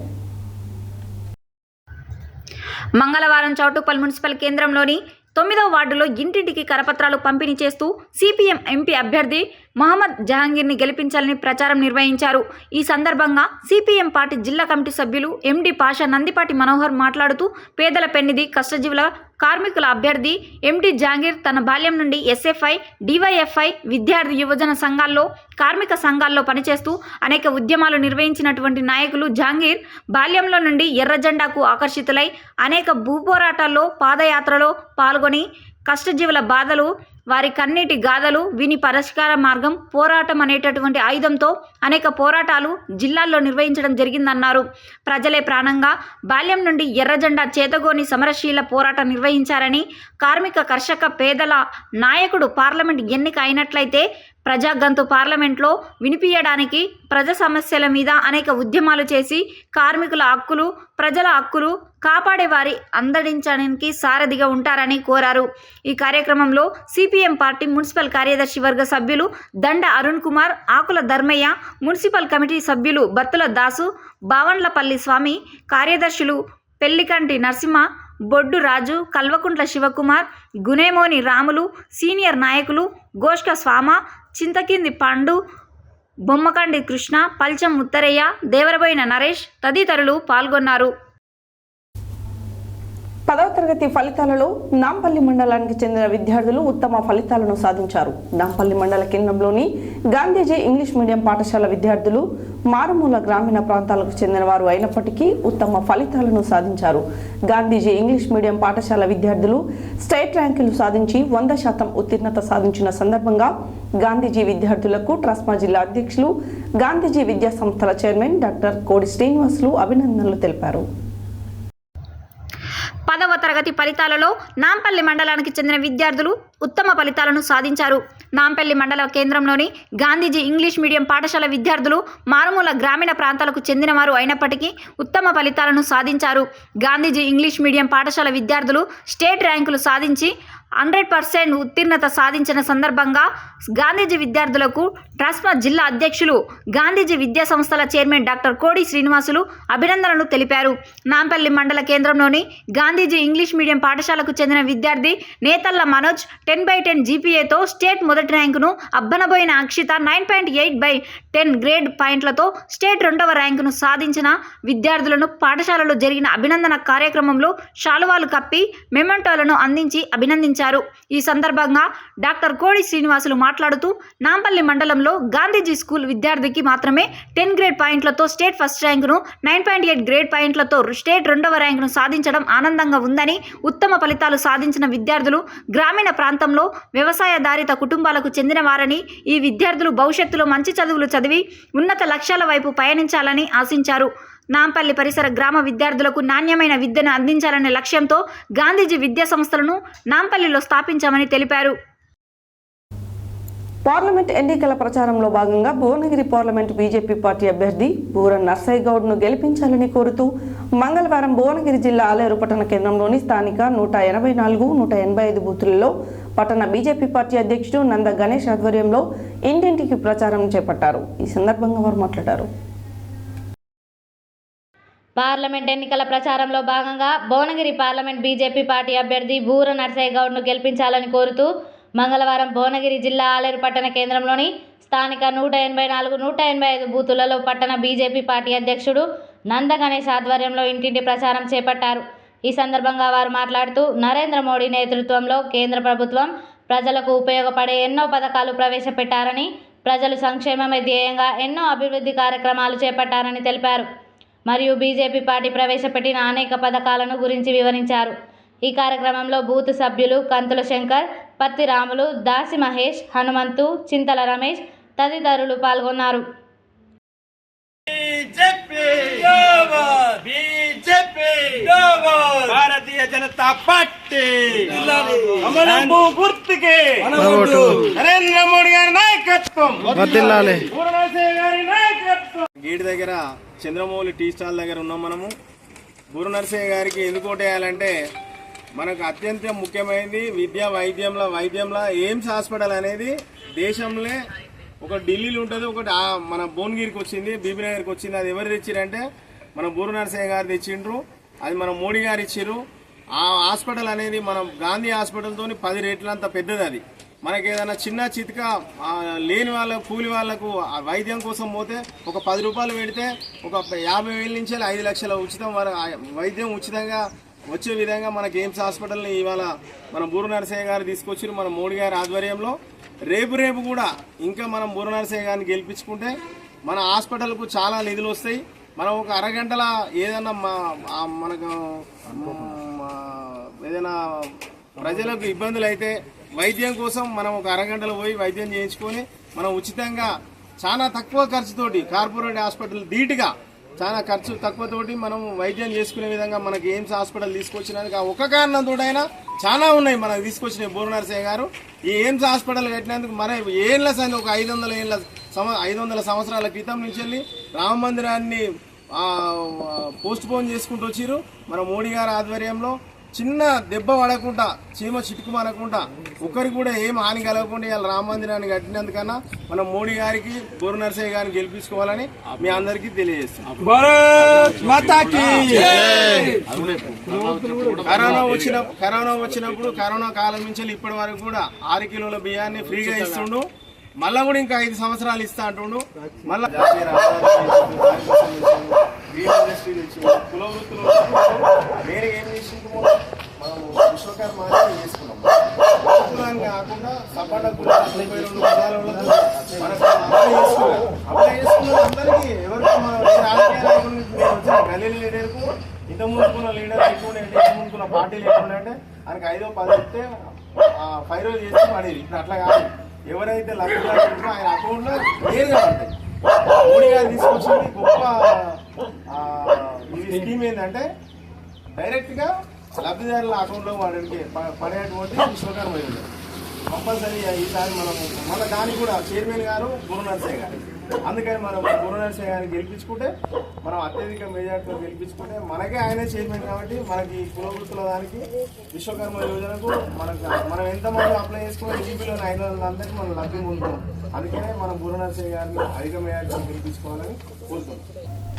మంగళవారం చౌటుపల్ మున్సిపల్ కేంద్రంలోని 9వ వార్డులో ఇంటింటికి కరపత్రాలు పంపిణీ చేస్తూ సిపిఎం ఎంపీ అభ్యర్థి మహమ్మద్ జహాంగీర్ని గెలిపించాలని ప్రచారం నిర్వహించారు. ఈ సందర్భంగా సిపిఎం పార్టీ జిల్లా కమిటీ సభ్యులు ఎండి పాషా, నందిపాటి మనోహర్ మాట్లాడుతూ పేదల పెన్నిధి, కష్టజీవుల కార్మికుల అభ్యర్థి ఎండి జహాంగీర్ తన బాల్యం నుండి ఎస్ఎఫ్ఐ, డివైఎఫ్ఐ, విద్యార్థి యువజన సంఘాల్లో, కార్మిక సంఘాల్లో పనిచేస్తూ అనేక ఉద్యమాలు నిర్వహించినటువంటి నాయకులు. జహాంగీర్ బాల్యంలో నుండి ఎర్ర జెండాకు ఆకర్షితులై అనేక భూపోరాటాల్లో, పాదయాత్రలో పాల్గొని కష్టజీవుల బాధలు, వారి కన్నీటి గాథలు విని పరిష్కార మార్గం పోరాటం అనేటటువంటి ఆయుధంతో అనేక పోరాటాలు జిల్లాల్లో నిర్వహించడం జరిగిందన్నారు. ప్రజలే ప్రాణంగా బాల్యం నుండి ఎర్రజెండా చేతగోని సమరశీల పోరాటం నిర్వహించారని, కార్మిక, కర్షక, పేదల నాయకుడు పార్లమెంట్ ఎన్నిక అయినట్లయితే ప్రజాగంతు పార్లమెంట్లో వినిపించడానికి, ప్రజా సమస్యల మీద అనేక ఉద్యమాలు చేసి కార్మికుల హక్కులు, ప్రజల హక్కులు కాపాడేవారి అందించడానికి సారథిగా ఉంటారని కోరారు. ఈ కార్యక్రమంలో సిపిఎం పార్టీ మున్సిపల్ కార్యదర్శి వర్గ సభ్యులు దండ అరుణ్ కుమార్, ఆకుల ధర్మయ్య, మున్సిపల్ కమిటీ సభ్యులు బత్తుల దాసు, బావండ్లపల్లి స్వామి, కార్యదర్శులు పెళ్లికంటి నరసింహ, బొడ్డు రాజు, కల్వకుంట్ల శివకుమార్, గునేమోని రాములు, సీనియర్ నాయకులు గోష్క స్వామ, చింతకింది పండు, బొమ్మకండి కృష్ణ, పల్చం ఉత్తరయ్య, దేవరబోయిన నరేష్ తదితరులు పాల్గొన్నారు. 10వ తరగతి ఫలితాలలో నాంపల్లి మండలానికి చెందిన విద్యార్థులు ఉత్తమ ఫలితాలను సాధించారు. నాంపల్లి మండల కేంద్రంలోని గాంధీజీ ఇంగ్లీష్ మీడియం పాఠశాల విద్యార్థులు మారుమూల గ్రామీణ ప్రాంతాలకు చెందిన వారు అయినప్పటికీ ఉత్తమ ఫలితాలను సాధించారు. గాంధీజీ ఇంగ్లీష్ మీడియం పాఠశాల విద్యార్థులు స్టేట్ ర్యాంకులు సాధించి 100% ఉత్తీర్ణత సాధించిన సందర్భంగా గాంధీజీ విద్యార్థులకు ట్రస్మా జిల్లా అధ్యక్షులు, గాంధీజీ విద్యా సంస్థల చైర్మన్ డాక్టర్ కోడి శ్రీనివాసులు అభినందనలు తెలిపారు. 10వ తరగతి ఫలితాలలో నాంపల్లి మండలానికి చెందిన విద్యార్థులు ఉత్తమ ఫలితాలను సాధించారు. నాంపల్లి మండల కేంద్రంలోని గాంధీజీ ఇంగ్లీష్ మీడియం పాఠశాల విద్యార్థులు మారుమూల గ్రామీణ ప్రాంతాలకు చెందినవారు అయినప్పటికీ ఉత్తమ ఫలితాలను సాధించారు. గాంధీజీ ఇంగ్లీష్ మీడియం పాఠశాల విద్యార్థులు స్టేట్ ర్యాంకులు సాధించి 100% ఉత్తీర్ణత సాధించిన సందర్భంగా గాంధీజీ విద్యార్థులకు ట్రస్మా జిల్లా అధ్యక్షులు, గాంధీజీ విద్యా సంస్థల చైర్మన్ డాక్టర్ కోడి శ్రీనివాసులు అభినందనలు తెలిపారు. నాంపల్లి మండల కేంద్రంలోని గాంధీజీ ఇంగ్లీష్ మీడియం పాఠశాలకు చెందిన విద్యార్థి నేతల్ల మనోజ్ 10/10 జీపీఏతో స్టేట్ మొదటి ర్యాంకును, అబ్బనబోయిన అక్షిత 9.8/10 గ్రేడ్ పాయింట్లతో స్టేట్ 2వ ర్యాంకును సాధించిన విద్యార్థులను పాఠశాలలో జరిగిన అభినందన కార్యక్రమంలో శాలువాలు కప్పి మెమెంటోలను అందించి అభినందించారు. ఈ సందర్భంగా డాక్టర్ కోడి శ్రీనివాసులు మాట్లాడుతూ నాంపల్లి మండలంలో గాంధీజీ స్కూల్ విద్యార్థికి మాత్రమే 10 గ్రేడ్ పాయింట్లతో స్టేట్ ఫస్ట్ ర్యాంకును, 9.8 గ్రేడ్ పాయింట్లతో స్టేట్ 2వ ర్యాంకును సాధించడం ఆనందంగా ఉందని, ఉత్తమ ఫలితాలు సాధించిన విద్యార్థులు గ్రామీణ ప్రాంతంలో వ్యవసాయధారిత కుటుంబాలకు చెందిన వారని, ఈ విద్యార్థులు భవిష్యత్తులో మంచి చదువులు చదివి ఉన్నత లక్ష్యాల వైపు పయనించాలని ఆశించారు. నాంపల్లి పరిసర గ్రామ విద్యార్థులకు నాణ్యమైన విద్యను అందించాలనే లక్ష్యంతో గాంధీజీ విద్యా సంస్థలను నాంపల్లిలో స్థాపించామని తెలిపారు. పార్లమెంట్ ఎన్నికల ప్రచారంలో భాగంగా భువనగిరి పార్లమెంట్ బీజేపీ పార్టీ అభ్యర్థి బూర నర్సయ్య గౌడ్ను గెలిపించాలని కోరుతూ మంగళవారం భువనగిరి జిల్లా ఆలేరు పట్టణ కేంద్రంలోని స్థానిక 184, 185 బూతులలో పట్టణ బీజేపీ పార్టీ అధ్యక్షుడు నంద గణేష్ ఆధ్వర్యంలో ఇంటింటికి ప్రచారం చేపట్టారు. ఈ సందర్భంగా వారు మాట్లాడారు. పార్లమెంట్ ఎన్నికల ప్రచారంలో భాగంగా భువనగిరి పార్లమెంట్ బీజేపీ పార్టీ అభ్యర్థి బూర నర్సయ్య గౌడ్ను గెలిపించాలని కోరుతూ మంగళవారం భువనగిరి జిల్లా ఆలేరు పట్టణ కేంద్రంలోని స్థానిక 184, 185 బూతులలో పట్టణ బీజేపీ పార్టీ అధ్యక్షుడు నంద గణేష్ ఆధ్వర్యంలో ఇంటింటి ప్రచారం చేపట్టారు. ఈ సందర్భంగా వారు మాట్లాడుతూ నరేంద్ర మోడీ నేతృత్వంలో కేంద్ర ప్రభుత్వం ప్రజలకు ఉపయోగపడే ఎన్నో పథకాలు ప్రవేశపెట్టారని, ప్రజలు సంక్షేమమే ధ్యేయంగా ఎన్నో అభివృద్ధి కార్యక్రమాలు చేపట్టారని తెలిపారు. మరియు బీజేపీ పార్టీ ప్రవేశపెట్టిన అనేక పథకాలను గురించి వివరించారు. ఈ కార్యక్రమంలో బూత్ సభ్యులు కంతుల శంకర్, పత్తి రాములు, దాసి మహేష్, హనుమంతు, చింతల రమేష్ తదితరులు పాల్గొన్నారు. భారతీయ జనతా పార్టీ గుర్తుకే నరేంద్ర మోడీ గారి నాయకత్వం, గారి నాయకత్వం. గేట్ దగ్గర చంద్రమౌళి టీ స్టాల్ దగ్గర ఉన్నాం. మనము బూర నరసయ్య గారికి ఎందుకు ఓటేయాలంటే మనకు అత్యంత ముఖ్యమైనది విద్య, వైద్యంలో ఎయిమ్స్ హాస్పిటల్ అనేది దేశంలో ఒక ఢిల్లీలో ఉంటుంది, ఒకటి మన భువనగిరికి వచ్చింది, బీబీనగర్కి వచ్చింది. అది ఎవరు తెచ్చిరంటే మన బూర నరసయ్య గారు తెచ్చిండ్రు. అది మన మోడీ గారు ఇచ్చిర్రు. ఆ హాస్పిటల్ అనేది మనం గాంధీ హాస్పిటల్తో 10 రెట్లంత పెద్దది. అది మనకి ఏదైనా చిన్న చితక లేని వాళ్ళకు కూలి వాళ్ళకు వైద్యం కోసం పోతే ఒక 10 రూపాయలు పెడితే ఒక 50,000 నుంచి 5 లక్షల ఉచితం వైద్యం ఉచితంగా వచ్చే విధంగా మనకి ఎయిమ్స్ హాస్పిటల్ని ఇవాళ మన బూరు నరసయ్య గారు తీసుకొచ్చి మన మోడీ గారి ఆధ్వర్యంలో రేపు కూడా ఇంకా మనం బూరు నరసయ్య గారిని గెలిపించుకుంటే మన హాస్పిటల్కు చాలా నిధులు వస్తాయి. మనం ఒక అరగంటల ఏదైనా మనకు ఏదైనా ప్రజలకు ఇబ్బందులు అయితే వైద్యం కోసం మనం ఒక అరగంటలో పోయి వైద్యం చేయించుకొని మనం ఉచితంగా చాలా తక్కువ ఖర్చుతోటి కార్పొరేట్ హాస్పిటల్ ధీటుగా చాలా ఖర్చు తక్కువతోటి మనం వైద్యం చేసుకునే విధంగా మనకి ఎయిమ్స్ హాస్పిటల్ తీసుకొచ్చినందుకు ఆ ఒక్క కారణంతోటైనా చాలా ఉన్నాయి మనకు తీసుకొచ్చిన బూరు నరసయ్య గారు. ఈ ఎయిమ్స్ హాస్పిటల్ కట్టినందుకు మన ఏళ్ళ సంది ఒక 500 సంవత్సరాల క్రితం నుంచి వెళ్ళి రామ మందిరాన్ని పోస్ట్ పోన్ చేసుకుంటూ వచ్చిర్రు. మన మోడీ గారి ఆధ్వర్యంలో చిన్న దెబ్బ పడకుండా చీమ చిటుకు మనకుండా ఒకరికి కూడా ఏం హాని కలగకుండా ఇలా రామ మందిరాన్ని కట్టినందుకన్నా మనం మోడీ గారికి బూరు నరసయ్య గారిని గెలిపించుకోవాలని మీ అందరికీ తెలియజేస్తున్నాం. కరోనా వచ్చినప్పుడు కరోనా కాలం నుంచి ఇప్పటి వరకు కూడా 6 కిలోల బియ్యాన్ని ఫ్రీగా ఇస్తుండు. మళ్ళా కూడా ఇంకా 5 సంవత్సరాలు ఇస్తా అంటుండు. మళ్ళా కుల వృత్తులు వేరే ఏం చేసుకుంటామో మనం విశ్వకర్మ చేసుకున్నాం. కాకుండా సపాట కుల 32 కులాలలో మనకు అప్లై చేసుకున్న అందరికీ ఎవరికి మనం రాజకీయ గల్లీ లీడర్కు ఇంత ముందుకున్న లీడర్ ఎక్కువ ఇంత ముందుకున్న పార్టీలు ఎక్కువ అంటే ఆయనకి 5 10 ఇస్తే 5 రోజులు చేసి పడేది. ఇప్పుడు అట్లా కాదు, ఎవరైతే లబ్ధిదారు ఉంటారో ఆయన అకౌంట్లో నేరుగా పడతాయి. మోడీ గారు తీసుకొచ్చింది గొప్ప ఈ స్కీమ్ ఏంటంటే డైరెక్ట్ గా లబ్ధిదారుల అకౌంట్లో పడేటువంటి విశ్వకర్మ యోజన కంపల్సరీ. ఈసారి మనం మన దానికి కూడా చైర్మన్ గారు బూరు నరసయ్య గారు. అందుకని మనం బూరు నరసయ్య గారిని గెలిపించుకుంటే మనం అత్యధిక మెజార్టీతో గెలిపించుకుంటే మనకే ఆయనే చైర్మన్ కాబట్టి మనకి కులవృత్తుల దానికి విశ్వకర్మ యోజనకు మనం ఎంతమంది అప్లై చేసుకుని ఈపీలోని 500 అందరికీ మనం లబ్ధి పొందుతాం. అందుకనే మనం బూరు నరసయ్య గారిని అధిక మెజార్టీతో గెలిపించుకోవాలని కోరుతున్నాం.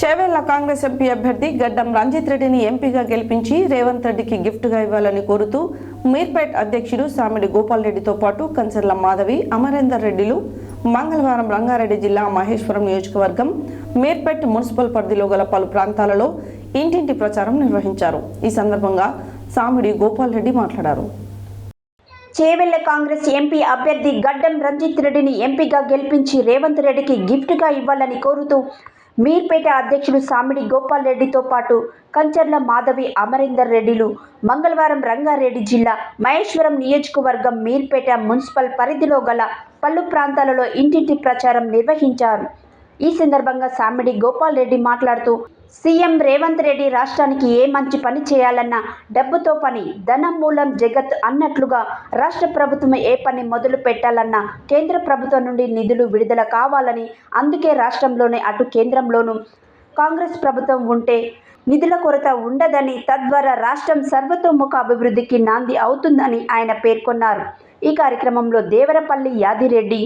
చేవెళ్ల కాంగ్రెస్ ఎంపీ అభ్యర్థి గడ్డం రంజిత్ రెడ్డిని ఎంపీగా గెలిపించి రేవంత్ రెడ్డికి గిఫ్ట్గా ఇవ్వాలని కోరుతూ మీర్పేట్ అధ్యక్షుడు సామిడి గోపాల్ రెడ్డితో పాటు కంచర్ల మాధవి, అమరేందర్ రెడ్డిలు మంగళవారం రంగారెడ్డి జిల్లా మహేశ్వరం నియోజకవర్గం మీర్పేట్ మున్సిపల్ పరిధిలో గల పలు ప్రాంతాలలో ఇంటింటి ప్రచారం నిర్వహించారు. ఈ సందర్భంగా సామిడి గోపాల్ రెడ్డి మాట్లాడారు. చేవెళ్ల కాంగ్రెస్ ఎంపీ అభ్యర్థి గడ్డం రంజిత్ రెడ్డిని ఎంపీగా గెలిపించి రేవంత్ రెడ్డికి గిఫ్ట్గా ఇవ్వాలని కోరుతూ మీర్పేట అధ్యక్షుడు సామిడి గోపాల్ రెడ్డితో పాటు కంచర్ల మాధవి, అమరేందర్ రెడ్డిలు మంగళవారం రంగారెడ్డి జిల్లా మహేశ్వరం నియోజకవర్గం మీర్పేట మున్సిపల్ పరిధిలో గల పలు ప్రాంతాలలో ఇంటింటి ప్రచారం నిర్వహించారు. ఈ సందర్భంగా సామిడి గోపాల్ రెడ్డి మాట్లాడుతూ సీఎం రేవంత్ రెడ్డి రాష్ట్రానికి ఏ మంచి పని చేయాలన్నా డబ్బుతో పని, ధనం మూలం జగత్ అన్నట్లుగా రాష్ట్ర ప్రభుత్వం ఏ పని మొదలు పెట్టాలన్నా కేంద్ర ప్రభుత్వం నుండి నిధులు విడుదల కావాలని, అందుకే రాష్ట్రంలోనే అటు కేంద్రంలోనూ కాంగ్రెస్ ప్రభుత్వం ఉంటే నిధుల కొరత ఉండదని, తద్వారా రాష్ట్రం సర్వతోముఖ అభివృద్ధికి నాంది అవుతుందని ఆయన పేర్కొన్నారు. ఈ కార్యక్రమంలో దేవరపల్లి యాదిరెడ్డి,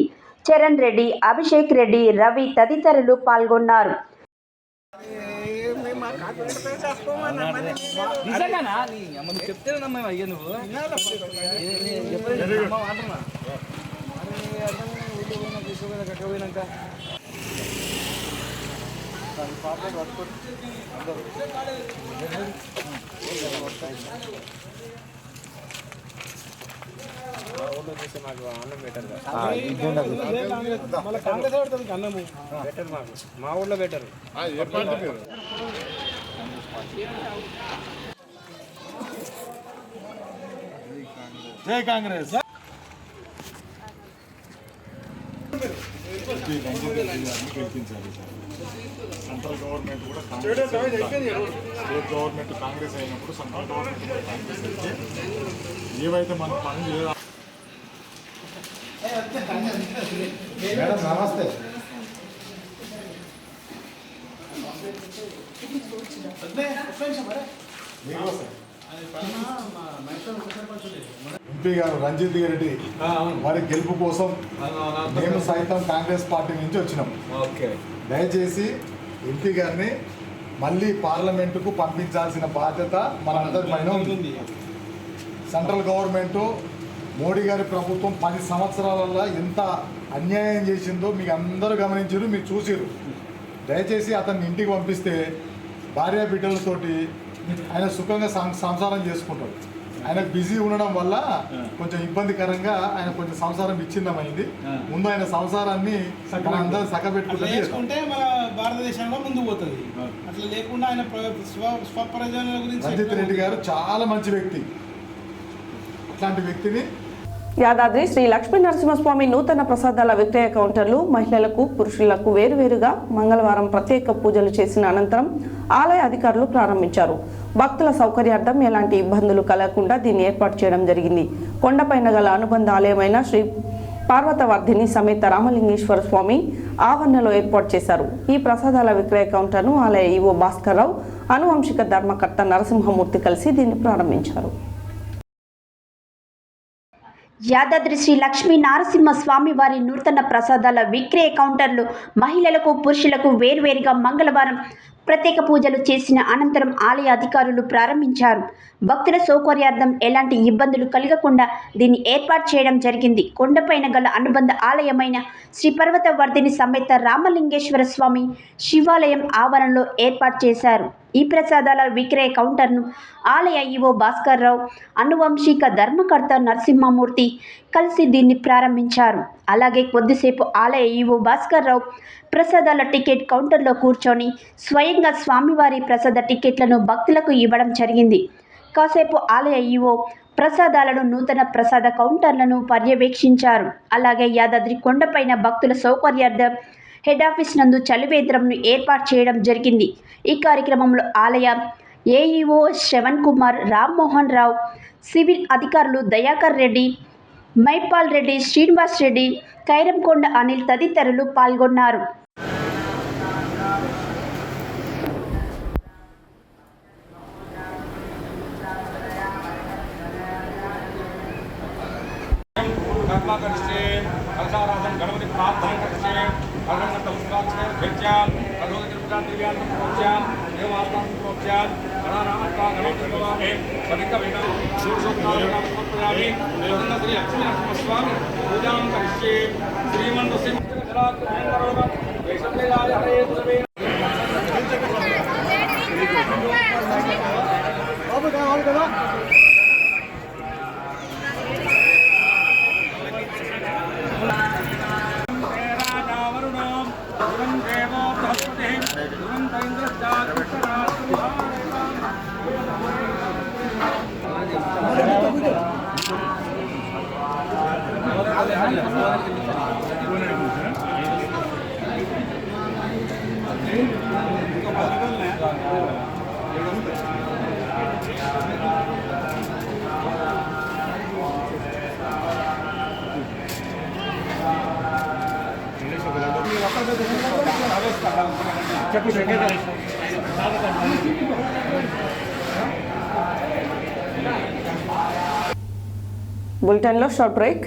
చరణ్ రెడ్డి, అభిషేక్ రెడ్డి, రవి తదితరులు పాల్గొన్నారు. మా ఊళ్ళో బెటర్. జై కాంగ్రెస్. సెంట్రల్ గవర్నమెంట్ కూడా స్టేట్ గవర్నమెంట్ కాంగ్రెస్ అయినప్పుడు సెంట్రల్ గవర్నమెంట్ కాంగ్రెస్ అయితే ఏవైతే మనం పనులు చేయాలి. మేడం నమస్తే. ఎంపీ గారు రంజిత్ రెడ్డి వారి గెలుపు కోసం మేము సైతం కాంగ్రెస్ పార్టీ నుంచి వచ్చినాం. దయచేసి ఎంపీ గారిని మళ్ళీ పార్లమెంటుకు పంపించాల్సిన బాధ్యత మనందరి పైన ఉంది. సెంట్రల్ గవర్నమెంటు మోడీ గారి ప్రభుత్వం 10 సంవత్సరాలలో ఎంత అన్యాయం చేసిందో మీకు అందరూ గమనించారు, మీరు చూసిరు. దయచేసి అతన్ని ఇంటికి పంపిస్తే భార్య బిడ్డలతోటి ఆయన సుఖంగా సంసారం చేసుకుంటాడు. ఆయన బిజీ ఉండడం వల్ల కొంచెం ఇబ్బందికరంగా ఆయన కొంచెం సంసారం విచ్ఛిన్నమైంది. ముందు ఆయన సంసారాన్ని అందరూ చక్కబెట్టుకుంటే మన భారతదేశంలో ముందుకు పోతుంది. అట్లా లేకుండా ఆయన స్వప్రయోజనాల గురించి రంజిత్ రెడ్డి గారు చాలా మంచి వ్యక్తి. అట్లాంటి వ్యక్తిని యాదాద్రి శ్రీ లక్ష్మీ నరసింహస్వామి నూతన ప్రసాదాల విక్రయ కౌంటర్లు మహిళలకు పురుషులకు వేరువేరుగా మంగళవారం ప్రత్యేక పూజలు చేసిన అనంతరం ఆలయ అధికారులు ప్రారంభించారు. భక్తుల సౌకర్యార్థం ఎలాంటి ఇబ్బందులు కలగకుండా దీన్ని ఏర్పాటు చేయడం జరిగింది. కొండపైన గల అనుబంధ ఆలయమైన శ్రీ పార్వతవర్ధిని సమేత రామలింగేశ్వర స్వామి ఆవరణలో ఏర్పాటు చేశారు. ఈ ప్రసాదాల విక్రయ కౌంటర్ను ఆలయ ఈవో భాస్కర్ రావు, అనువంశిక ధర్మకర్త నరసింహమూర్తి కలిసి దీన్ని ప్రారంభించారు. యాదాద్రి శ్రీ లక్ష్మీ నరసింహ స్వామి వారి నూతన ప్రసాదాల విక్రయ కౌంటర్లు మహిళలకు పురుషులకు వేర్వేరుగా మంగళవారం ప్రత్యేక పూజలు చేసిన అనంతరం ఆలయ అధికారులు ప్రారంభించారు. భక్తుల సౌకర్యార్థం ఎలాంటి ఇబ్బందులు కలగకుండా దీన్ని ఏర్పాటు చేయడం జరిగింది. కొండపైన గల అనుబంధ ఆలయమైన శ్రీ పర్వతవర్ధిని సమేత రామలింగేశ్వర స్వామి శివాలయం ఆవరణలో ఏర్పాటు చేశారు. ఈ ప్రసాదాల విక్రయ కౌంటర్ను ఆలయ ఈవో భాస్కర్ రావు, అనువంశిక ధర్మకర్త నరసింహమూర్తి కలిసి దీన్ని ప్రారంభించారు. అలాగే కొద్దిసేపు ఆలయ ఈవో భాస్కర్ రావు ప్రసాదాల టికెట్ కౌంటర్లో కూర్చొని స్వయంగా స్వామివారి ప్రసాద టికెట్లను భక్తులకు ఇవ్వడం జరిగింది. కాసేపు ఆలయ ఈవో ప్రసాదాలను నూతన ప్రసాద కౌంటర్లను పర్యవేక్షించారు. అలాగే యాదాద్రి కొండపైన భక్తుల సౌకర్యార్థం హెడ్ ఆఫీస్ నందు చలివేంద్రంను ఏర్పాటు చేయడం జరిగింది. ఈ కార్యక్రమంలో ఆలయ ఏఈఓ శ్రవణ్ కుమార్, రామ్మోహన్ రావు, సివిల్ అధికారులు దయాకర్ రెడ్డి, మైపాల్ రెడ్డి, శ్రీనివాస్ రెడ్డి, కైరంకొండ అనిల్ తదితరులు పాల్గొన్నారు. गणपति प्रार्थना करते हैं బులెటిన్లో short break.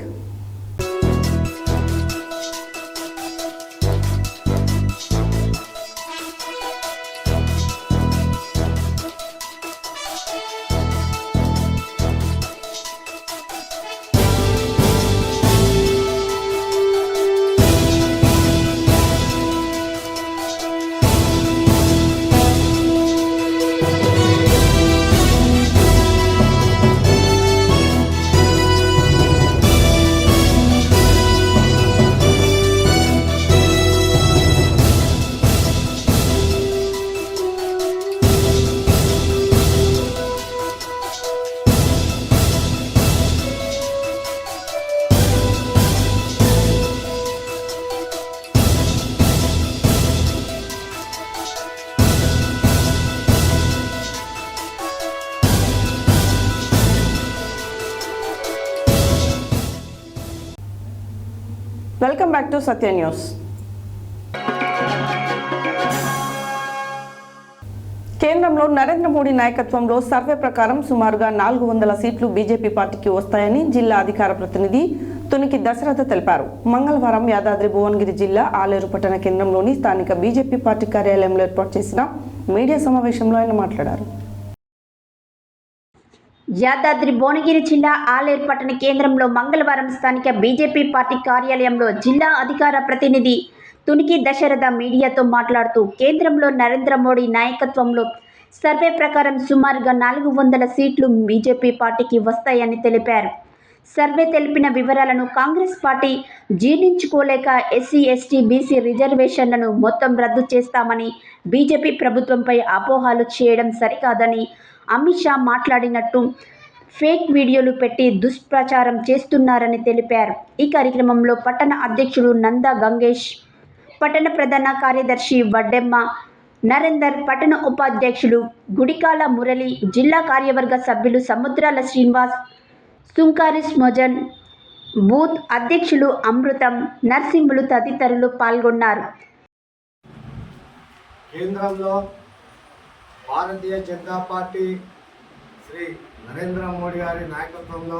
Welcome back to Satya news. కేంద్రంలో నరేంద్ర మోడీ నాయకత్వంలో సర్వే ప్రకారం సుమారుగా 400 సీట్లు బీజేపీ పార్టీకి వస్తాయని జిల్లా అధికార ప్రతినిధి తునికి దశరథ తెలిపారు. మంగళవారం యాదాద్రి భువనగిరి జిల్లా ఆలేరు పట్టణ కేంద్రంలోని స్థానిక బీజేపీ పార్టీ కార్యాలయంలో ఏర్పాటు చేసిన మీడియా సమావేశంలో ఆయన మాట్లాడారు. యాదాద్రి భువనగిరి జిల్లా ఆలేరు పట్టణ కేంద్రంలో మంగళవారం స్థానిక బీజేపీ పార్టీ కార్యాలయంలో జిల్లా అధికార ప్రతినిధి తునికి దశరథ మీడియాతో మాట్లాడుతూ కేంద్రంలో నరేంద్ర మోడీ నాయకత్వంలో సర్వే ప్రకారం సుమారుగా 400 సీట్లు బీజేపీ పార్టీకి వస్తాయని తెలిపారు. సర్వే తెలిపిన వివరాలను కాంగ్రెస్ పార్టీ జీర్ణించుకోలేక ఎస్సీ ఎస్టీ బీసీ రిజర్వేషన్లను మొత్తం రద్దు చేస్తామని బీజేపీ ప్రభుత్వంపై అపోహలు చేయడం సరికాదని అమిత్ షా మాట్లాడినట్టు ఫేక్ వీడియోలు పెట్టి దుష్ప్రచారం చేస్తున్నారని తెలిపారు. ఈ కార్యక్రమంలో పట్టణ అధ్యక్షుడు నందా గంగేష్, పట్టణ ప్రధాన కార్యదర్శి వడ్డెమ్మ నరేందర్, పట్టణ ఉపాధ్యక్షులు గుడికాల మురళి, జిల్లా కార్యవర్గ సభ్యులు సముద్రాల శ్రీనివాస్, సుంకారిస్ మొజన్, బూత్ అధ్యక్షులు అమృతం, నర్సింహులు తదితరులు పాల్గొన్నారు. కేంద్రంలో భారతీయ జనతా పార్టీ శ్రీ నరేంద్ర మోడీ గారి నాయకత్వంలో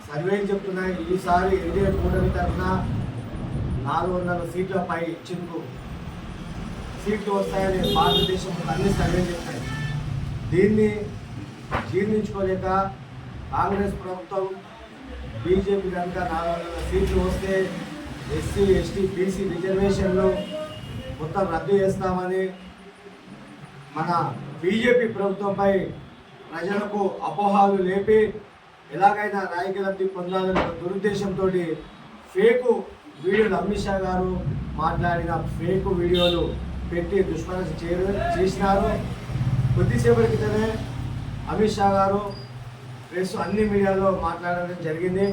సర్వేలు చెప్తున్నాయి. ఈసారి ఎన్డీఏ కూటమి తరఫున 400 సీట్ల పై ఇచ్చిందుకు సీట్లు వస్తాయని భారతదేశం అన్ని సర్వేలు చెప్తాయి. దీన్ని జీర్ణించుకోలేక కాంగ్రెస్ ప్రభుత్వం బీజేపీ కనుక 400 సీట్లు వస్తే ఎస్సీ ఎస్టీ బీసీ రిజర్వేషన్లు మొత్తం రద్దు చేస్తామని మన బీజేపీ ప్రభుత్వంపై ప్రజలకు అపోహలు లేపి ఎలాగైనా రాజకీయ లబ్ధి పొందాలనే దురుద్దేశంతో ఫేకు వీడియోలు అమిత్ షా గారు మాట్లాడిన ఫేకు వీడియోలు పెట్టి దుష్ప్రచారం చేసినారు. కొద్దిసేపటి క్రితమే అమిత్ షా గారు ప్రెస్ అన్ని మీడియాలో మాట్లాడడం జరిగింది.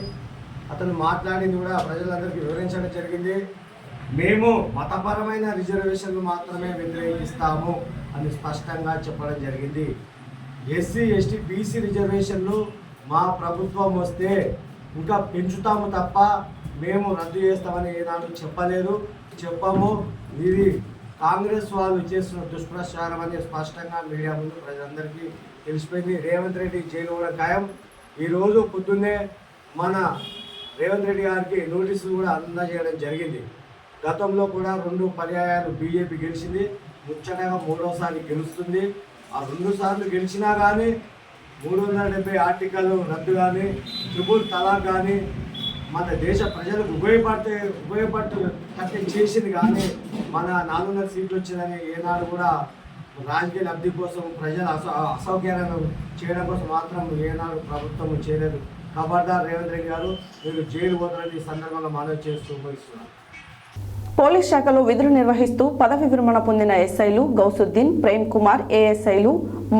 అతను మాట్లాడింది కూడా ప్రజలందరికీ వివరించడం జరిగింది. మేము మతపరమైన రిజర్వేషన్లు మాత్రమే వ్యతిరేకిస్తాము అని స్పష్టంగా చెప్పడం జరిగింది. ఎస్సీ ఎస్టీ బీసీ రిజర్వేషన్లు మా ప్రభుత్వం వస్తే ఇంకా పెంచుతాము తప్ప మేము రద్దు చేస్తామని ఏనాడు చెప్పాము. ఇది కాంగ్రెస్ వాళ్ళు చేస్తున్న దుష్ప్రచారం అని స్పష్టంగా మీడియా ముందు ప్రజలందరికీ తెలిసిపోయింది. రేవంత్ రెడ్డి జైలు కూడా ఖాయం. ఈరోజు పొద్దున్నే మన రేవంత్ రెడ్డి గారికి నోటీసులు కూడా అందజేయడం జరిగింది. గతంలో కూడా 2 పర్యాయాలు బీజేపీ గెలిచింది, ముచ్చటగా 3వసారి గెలుస్తుంది. ఆ 2 సార్లు గెలిచినా కానీ 370 ఆర్టికల్ రద్దు కానీ ట్రిపుల్ తలాక్ కానీ మన దేశ ప్రజలకు ఉపయోగపడే చేసింది. కానీ మన 400 సీట్లు వచ్చిందని ఏనాడు కూడా రాజకీయ లబ్ధి కోసం ప్రజల అసౌకర్యాలను చేయడం కోసం మాత్రం ఏనాడు ప్రభుత్వం చేయలేదు. ఖబర్దార్ రేవంత్ రెడ్డి గారు, మీరు జైలు పోతారని ఈ సందర్భంగా మనవి చేస్తూ ముగిస్తున్నారు. పోలీస్ శాఖలో విధులు నిర్వహిస్తూ పదవి విరమణ పొందిన ఎస్ఐలు గౌసుద్దీన్, ప్రేమ్ కుమార్, ఏఎస్ఐలు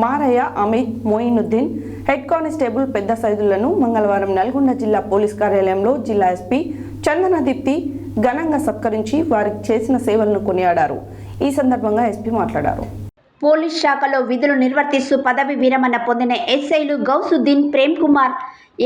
మారయ్య, అమిత్, మోయినుద్దీన్, హెడ్ కానిస్టేబుల్ పెద్ద సైదులను మంగళవారం నల్గొండ జిల్లా పోలీస్ కార్యాలయంలో జిల్లా ఎస్పీ చందన దీప్తి ఘనంగా సత్కరించి వారికి చేసిన సేవలను కొనియాడారు. ఈ సందర్భంగా ఎస్పీ మాట్లాడారు. పోలీస్ శాఖలో విధులు నిర్వర్తిస్తూ పదవి విరమణ పొందిన ఎస్ఐలు గౌసుద్దీన్, ప్రేమ్ కుమార్,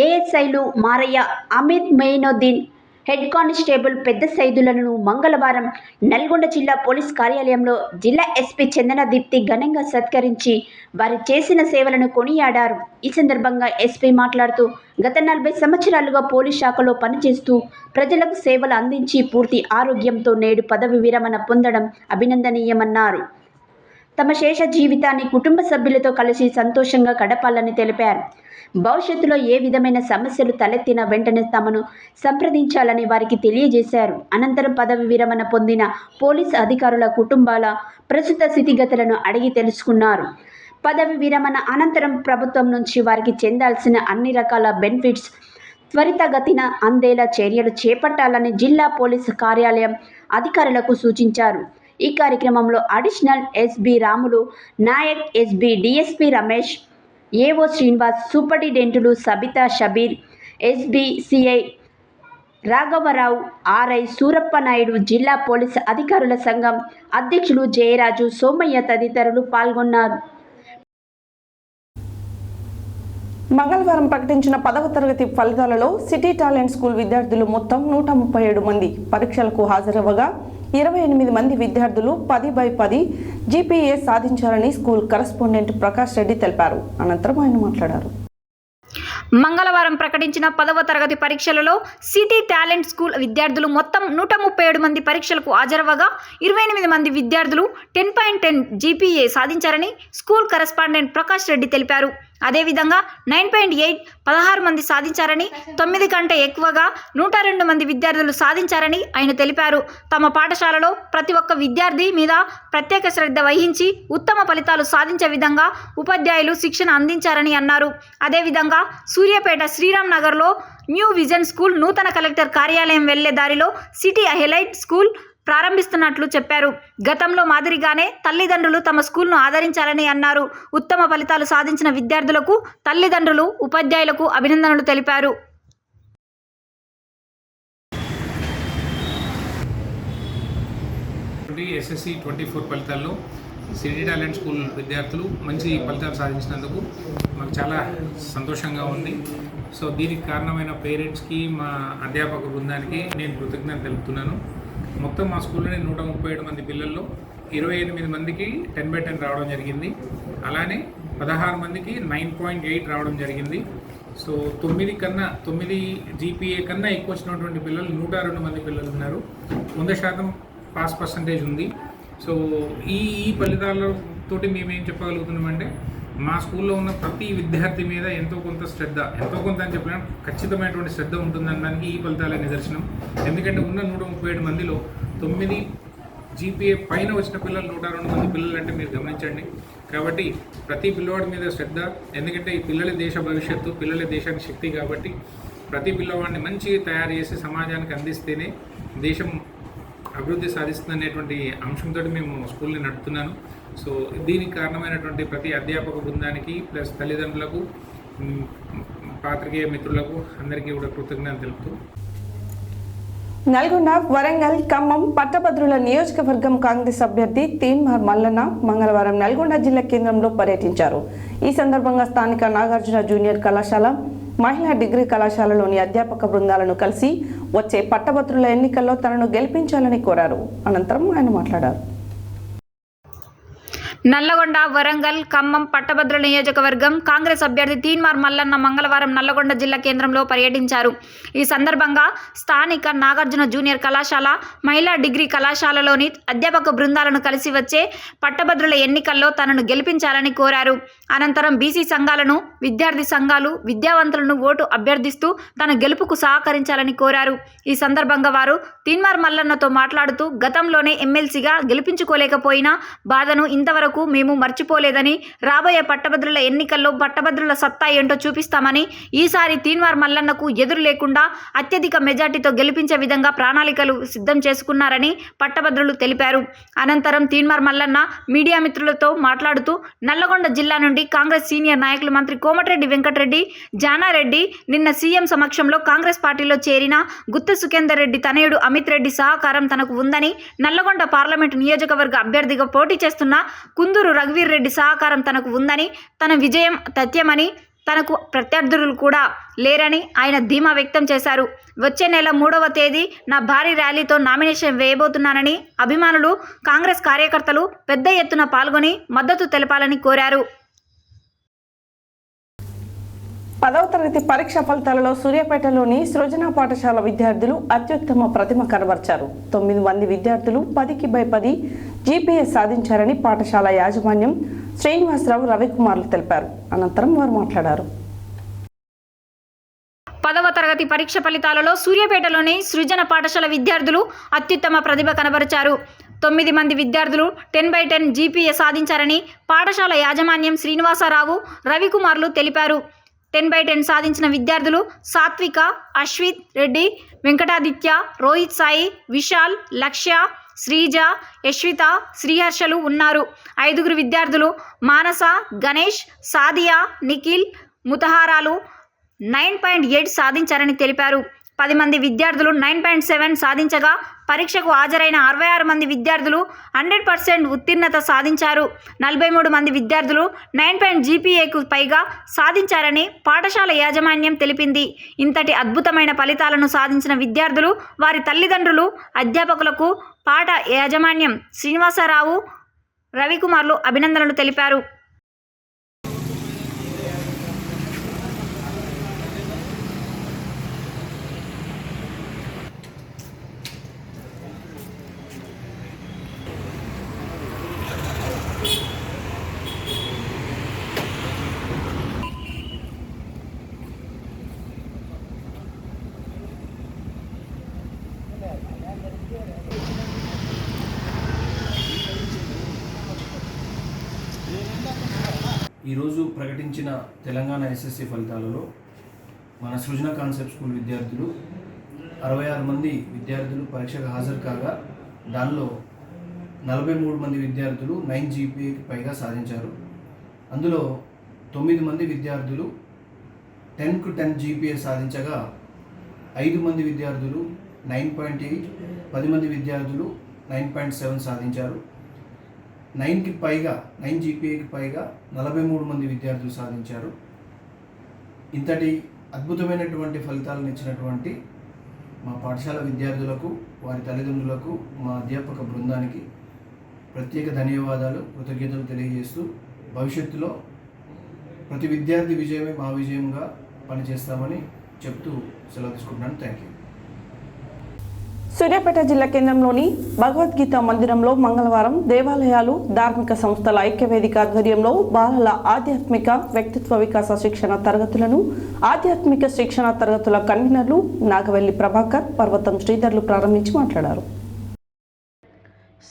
ఏఎస్ఐలు మారయ్య, అమిత్, మొయినుద్దీన్, హెడ్ కానిస్టేబుల్ పెద్ద సైదులను మంగళవారం నల్గొండ జిల్లా పోలీస్ కార్యాలయంలో జిల్లా ఎస్పీ చందన దీప్తి ఘనంగా సత్కరించి వారి చేసిన సేవలను కొనియాడారు. ఈ సందర్భంగా ఎస్పీ మాట్లాడుతూ గత 40 సంవత్సరాలుగా పోలీస్ శాఖలో పనిచేస్తూ ప్రజలకు సేవలు అందించి పూర్తి ఆరోగ్యంతో నేడు పదవి విరమణ పొందడం అభినందనీయమన్నారు. తమ శేష జీవితాన్ని కుటుంబ సభ్యులతో కలిసి సంతోషంగా గడపాలని తెలిపారు. భవిష్యత్తులో ఏ విధమైన సమస్యలు తలెత్తిన వెంటనే తమను సంప్రదించాలని వారికి తెలియజేశారు. అనంతరం పదవి విరమణ పొందిన పోలీసు అధికారుల కుటుంబాల ప్రస్తుత స్థితిగతులను అడిగి తెలుసుకున్నారు. పదవి విరమణ అనంతరం ప్రభుత్వం నుంచి వారికి చెందాల్సిన అన్ని రకాల బెనిఫిట్స్ త్వరితగతిన అందేలా చర్యలు చేపట్టాలని జిల్లా పోలీసు కార్యాలయం అధికారులకు సూచించారు. ఈ కార్యక్రమంలో additional SB Ramulu Naik, SB DSP Ramesh, AO Srinivas, సూపరింటెండెంట్లు సబితా, షబీర్, ఎస్బీ సిఐ రాఘవరావు, ఆర్ఐ సూరప్ప నాయుడు, జిల్లా పోలీసు అధికారుల సంఘం అధ్యక్షులు జయరాజు, సోమయ్య తదితరులు పాల్గొన్నారు. మంగళవారం ప్రకటించిన 10వ తరగతి ఫలితాలలో సిటీ టాలెంట్ స్కూల్ విద్యార్థులు మొత్తం 137 మంది పరీక్షలకు హాజరవ్వగా 28 మంది విద్యార్థులు 10/10 జీపీఏ సాధించారని స్కూల్ కరెస్పాండెంట్ ప్రకాష్ రెడ్డి తెలిపారు. అనంతరం ఆయన మాట్లాడారు. మంగళవారం ప్రకటించిన 10వ తరగతి పరీక్షలలో సిటీ టాలెంట్ స్కూల్ విద్యార్థులు మొత్తం 137 మంది పరీక్షలకు హాజరవ్వగా 28 మంది విద్యార్థులు 10.10 జీపీఏ సాధించారని స్కూల్ కరెస్పాండెంట్ ప్రకాష్ రెడ్డి తెలిపారు. అదేవిధంగా 9.8 16 మంది సాధించారని 9 కంటే ఎక్కువగా 102 మంది విద్యార్థులు సాధించారని ఆయన తెలిపారు. తమ పాఠశాలలో ప్రతి ఒక్క విద్యార్థి మీద ప్రత్యేక శ్రద్ధ వహించి ఉత్తమ ఫలితాలు సాధించే విధంగా ఉపాధ్యాయులు శిక్షణ అందించారని అన్నారు. అదేవిధంగా సూర్యాపేట శ్రీరామ్ నగర్లో న్యూ విజన్ స్కూల్ నూతన కలెక్టర్ కార్యాలయం వెళ్లే దారిలో సిటీ హైలైట్ స్కూల్ ప్రారంభిస్తున్నట్లు చెప్పారు. గతంలో మాదిరిగానే తల్లిదండ్రులు తమ స్కూల్ను ఆదరించాలని అన్నారు. ఉత్తమ ఫలితాలు సాధించిన విద్యార్థులకు తల్లిదండ్రులు, ఉపాధ్యాయులకు అభినందనలు తెలిపారు. SSC 24 ఫలితాల్లో సిటీ టాలెంట్ స్కూల్ విద్యార్థులు మంచి ఫలితాలు సాధించినందుకు మాకు చాలా సంతోషంగా ఉంది. సో దీనికి కారణమైన పేరెంట్స్కి, మా అధ్యాపక బృందానికి నేను కృతజ్ఞత తెలుపుతున్నాను. మొత్తం మా స్కూల్లోనే 137 మంది పిల్లల్లో 28 మందికి 10/10 రావడం జరిగింది. అలానే 16 మందికి 9.8 రావడం జరిగింది. సో 9 జీపీఏ కన్నా ఎక్కువ వచ్చినటువంటి పిల్లలు 102 మంది పిల్లలు ఉన్నారు. 100% పాస్ పర్సంటేజ్ ఉంది. సో ఈ ఫలితాలతోటి మేమేం చెప్పగలుగుతున్నామంటే, మా స్కూల్లో ఉన్న ప్రతి విద్యార్థి మీద ఎంతో కొంత అని చెప్పినా ఖచ్చితమైనటువంటి శ్రద్ధ ఉంటుందనడానికి ఈ ఫలితాలే నిదర్శనం. ఎందుకంటే ఉన్న 137 మందిలో 9 జీపీఏ పైన వచ్చిన పిల్లలు 102 మంది పిల్లలు అంటే మీరు గమనించండి. కాబట్టి ప్రతి పిల్లవాడి మీద శ్రద్ధ, ఎందుకంటే ఈ పిల్లల దేశ భవిష్యత్తు, పిల్లల దేశానికి శక్తి. కాబట్టి ప్రతి పిల్లవాడిని మంచిగా తయారు చేసి సమాజానికి అందిస్తేనే దేశం అభివృద్ధి సాధిస్తుందనేటువంటి అంశంతో మేము స్కూల్ని నడుపుతున్నాను. సో దీనికి కారణమైనటువంటి ప్రతి అధ్యాపక బృందానికి ప్లస్ తల్లిదండ్రులకు, పాత్రికేయ మిత్రులకు అందరికీ కూడా కృతజ్ఞతలు తెలుపుతూ, నల్గొండ, వరంగల్, ఖమ్మం పట్టభద్రుల నియోజకవర్గం కాంగ్రెస్ అభ్యర్థి తీన్మార్ మల్లన్న మంగళవారం నల్గొండ జిల్లా కేంద్రంలో పర్యటించారు. ఈ సందర్భంగా స్థానిక నాగార్జున జూనియర్ కళాశాల, మహిళా డిగ్రీ కళాశాలలోని అధ్యాపక బృందాలను కలిసి వచ్చే పట్టభద్రుల ఎన్నికల్లో తనను గెలిపించాలని కోరారు. అనంతరం ఆయన మాట్లాడారు. నల్లగొండ, వరంగల్, ఖమ్మం పట్టభద్రుల నియోజకవర్గం కాంగ్రెస్ అభ్యర్థి తీన్మార్ మల్లన్న మంగళవారం నల్లగొండ జిల్లా కేంద్రంలో పర్యటించారు. ఈ సందర్భంగా స్థానిక నాగార్జున జూనియర్ కళాశాల, మహిళా డిగ్రీ కళాశాలలోని అధ్యాపక బృందాలను కలిసి వచ్చే పట్టభద్రుల ఎన్నికల్లో తనను గెలిపించాలని కోరారు. అనంతరం బీసీ సంఘాలను, విద్యార్థి సంఘాలు, విద్యావంతులను ఓటు అభ్యర్థిస్తూ తన గెలుపుకు సహకరించాలని కోరారు. ఈ సందర్భంగా వారు తీన్మార్ మల్లన్నతో మాట్లాడుతూ, గతంలోనే ఎమ్మెల్సీగా గెలిపించుకోలేకపోయినా బాధను ఇంతవరకు మేము మర్చిపోలేదని, రాబోయే పట్టభద్రుల ఎన్నికల్లో పట్టభద్రుల సత్తా ఏంటో చూపిస్తామని, ఈసారి తీన్మార్ మల్లన్నకు ఎదురు లేకుండా అత్యధిక మెజార్టీతో గెలిపించే విధంగా ప్రణాళికలు సిద్ధం చేసుకున్నారని పట్టభద్రులు తెలిపారు. అనంతరం తీన్మార్ మల్లన్న మీడియా మిత్రులతో మాట్లాడుతూ, నల్లగొండ జిల్లా నుండి కాంగ్రెస్ సీనియర్ నాయకులు మంత్రి కోమటిరెడ్డి వెంకటరెడ్డి, జానారెడ్డి నిన్న సీఎం సమక్షంలో కాంగ్రెస్ పార్టీలో చేరిన గుత్త సుఖేందర్ రెడ్డి తనయుడు అమిత్ రెడ్డి సహకారం తనకు ఉందని, నల్లగొండ పార్లమెంటు నియోజకవర్గ అభ్యర్థిగా పోటీ చేస్తున్న కుందూరు రఘువీర్ రెడ్డి సహకారం తనకు ఉందని, తన విజయం తథ్యమని, తనకు ప్రత్యర్థులు కూడా లేరని ఆయన ధీమా వ్యక్తం చేశారు. వచ్చే నెల 3వ తేదీ నా భారీ ర్యాలీతో నామినేషన్ వేయబోతున్నానని, అభిమానులు, కాంగ్రెస్ కార్యకర్తలు పెద్ద ఎత్తున పాల్గొని మద్దతు తెలపాలని కోరారు. 10వ తరగతి పరీక్ష ఫలితాలలో సూర్యాపేటలోని సృజన పాఠశాల విద్యార్థులు అత్యుత్తమ ప్రతిమ కనబర్చారు. 9 మంది విద్యార్థులు 10/10 జీపీఏ సాధించారని పాఠశాల యాజమాన్యం శ్రీనివాసరావు, రవికుమార్లు తెలిపారు. అనంతరం వారు మాట్లాడారు. 10వ తరగతి పరీక్ష ఫలితాలలో సూర్యాపేటలోని సృజన పాఠశాల విద్యార్థులు అత్యుత్తమ ప్రతిభ కనబరిచారు. 9 మంది విద్యార్థులు 10/10 జీపీఏ సాధించారని పాఠశాల యాజమాన్యం శ్రీనివాసరావు, రవికుమార్లు తెలిపారు. 10/10 సాధించిన విద్యార్థులు సాత్విక, అశ్విత్ రెడ్డి, వెంకటాదిత్య, రోహిత్ సాయి, విశాల్, లక్ష్య, శ్రీజ, యశ్విత, శ్రీహర్షలు ఉన్నారు. 5గురు విద్యార్థులు మానస, గణేష్, సాదియా, నిఖిల్, ముతహారాలు 9.8 సాధించారని తెలిపారు. 10 మంది విద్యార్థులు 9.7 సాధించగా పరీక్షకు హాజరైన 66 మంది విద్యార్థులు 100% ఉత్తీర్ణత సాధించారు. 43 మంది విద్యార్థులు 9 జీపీఏకు పైగా సాధించారని పాఠశాల యాజమాన్యం తెలిపింది. ఇంతటి అద్భుతమైన ఫలితాలను సాధించిన విద్యార్థులు, వారి తల్లిదండ్రులు, అధ్యాపకులకు పాఠ యాజమాన్యం శ్రీనివాసరావు, రవికుమార్లు అభినందనలు తెలిపారు. ఈరోజు ప్రకటించిన తెలంగాణ ఎస్ఎస్సి ఫలితాలలో మన సృజన కాన్సెప్ట్ స్కూల్ విద్యార్థులు 66 మంది విద్యార్థులు పరీక్షకు హాజరు కాగా దానిలో 43 మంది విద్యార్థులు 9 జీపీఏకి పైగా సాధించారు. అందులో 9 మంది విద్యార్థులు 10కు 10 జీపీఏ సాధించగా 5 మంది విద్యార్థులు 9.8, 10 మంది విద్యార్థులు 9.7 సాధించారు. 9 జీపీఏకి పైగా 43 మంది విద్యార్థులు సాధించారు. ఇంతటి అద్భుతమైనటువంటి ఫలితాలను ఇచ్చినటువంటి మా పాఠశాల విద్యార్థులకు, వారి తల్లిదండ్రులకు, మా అధ్యాపక బృందానికి ప్రత్యేక ధన్యవాదాలు, కృతజ్ఞతలు తెలియజేస్తూ భవిష్యత్తులో ప్రతి విద్యార్థి విజయమే మా విజయంగా పనిచేస్తామని చెప్తూ సెలవు తీసుకుంటున్నాను. Thank you. సూర్యాపేట జిల్లా కేంద్రంలోని భగవద్గీత మందిరంలో మంగళవారం దేవాలయాలు, ధార్మిక సంస్థల ఐక్యవేదిక ఆధ్వర్యంలో బాలల ఆధ్యాత్మిక వ్యక్తిత్వ వికాస శిక్షణ తరగతులను ఆధ్యాత్మిక శిక్షణ తరగతుల కన్వీనర్లు నాగవెల్లి ప్రభాకర్, పర్వతం శ్రీధర్లు ప్రారంభించి మాట్లాడారు.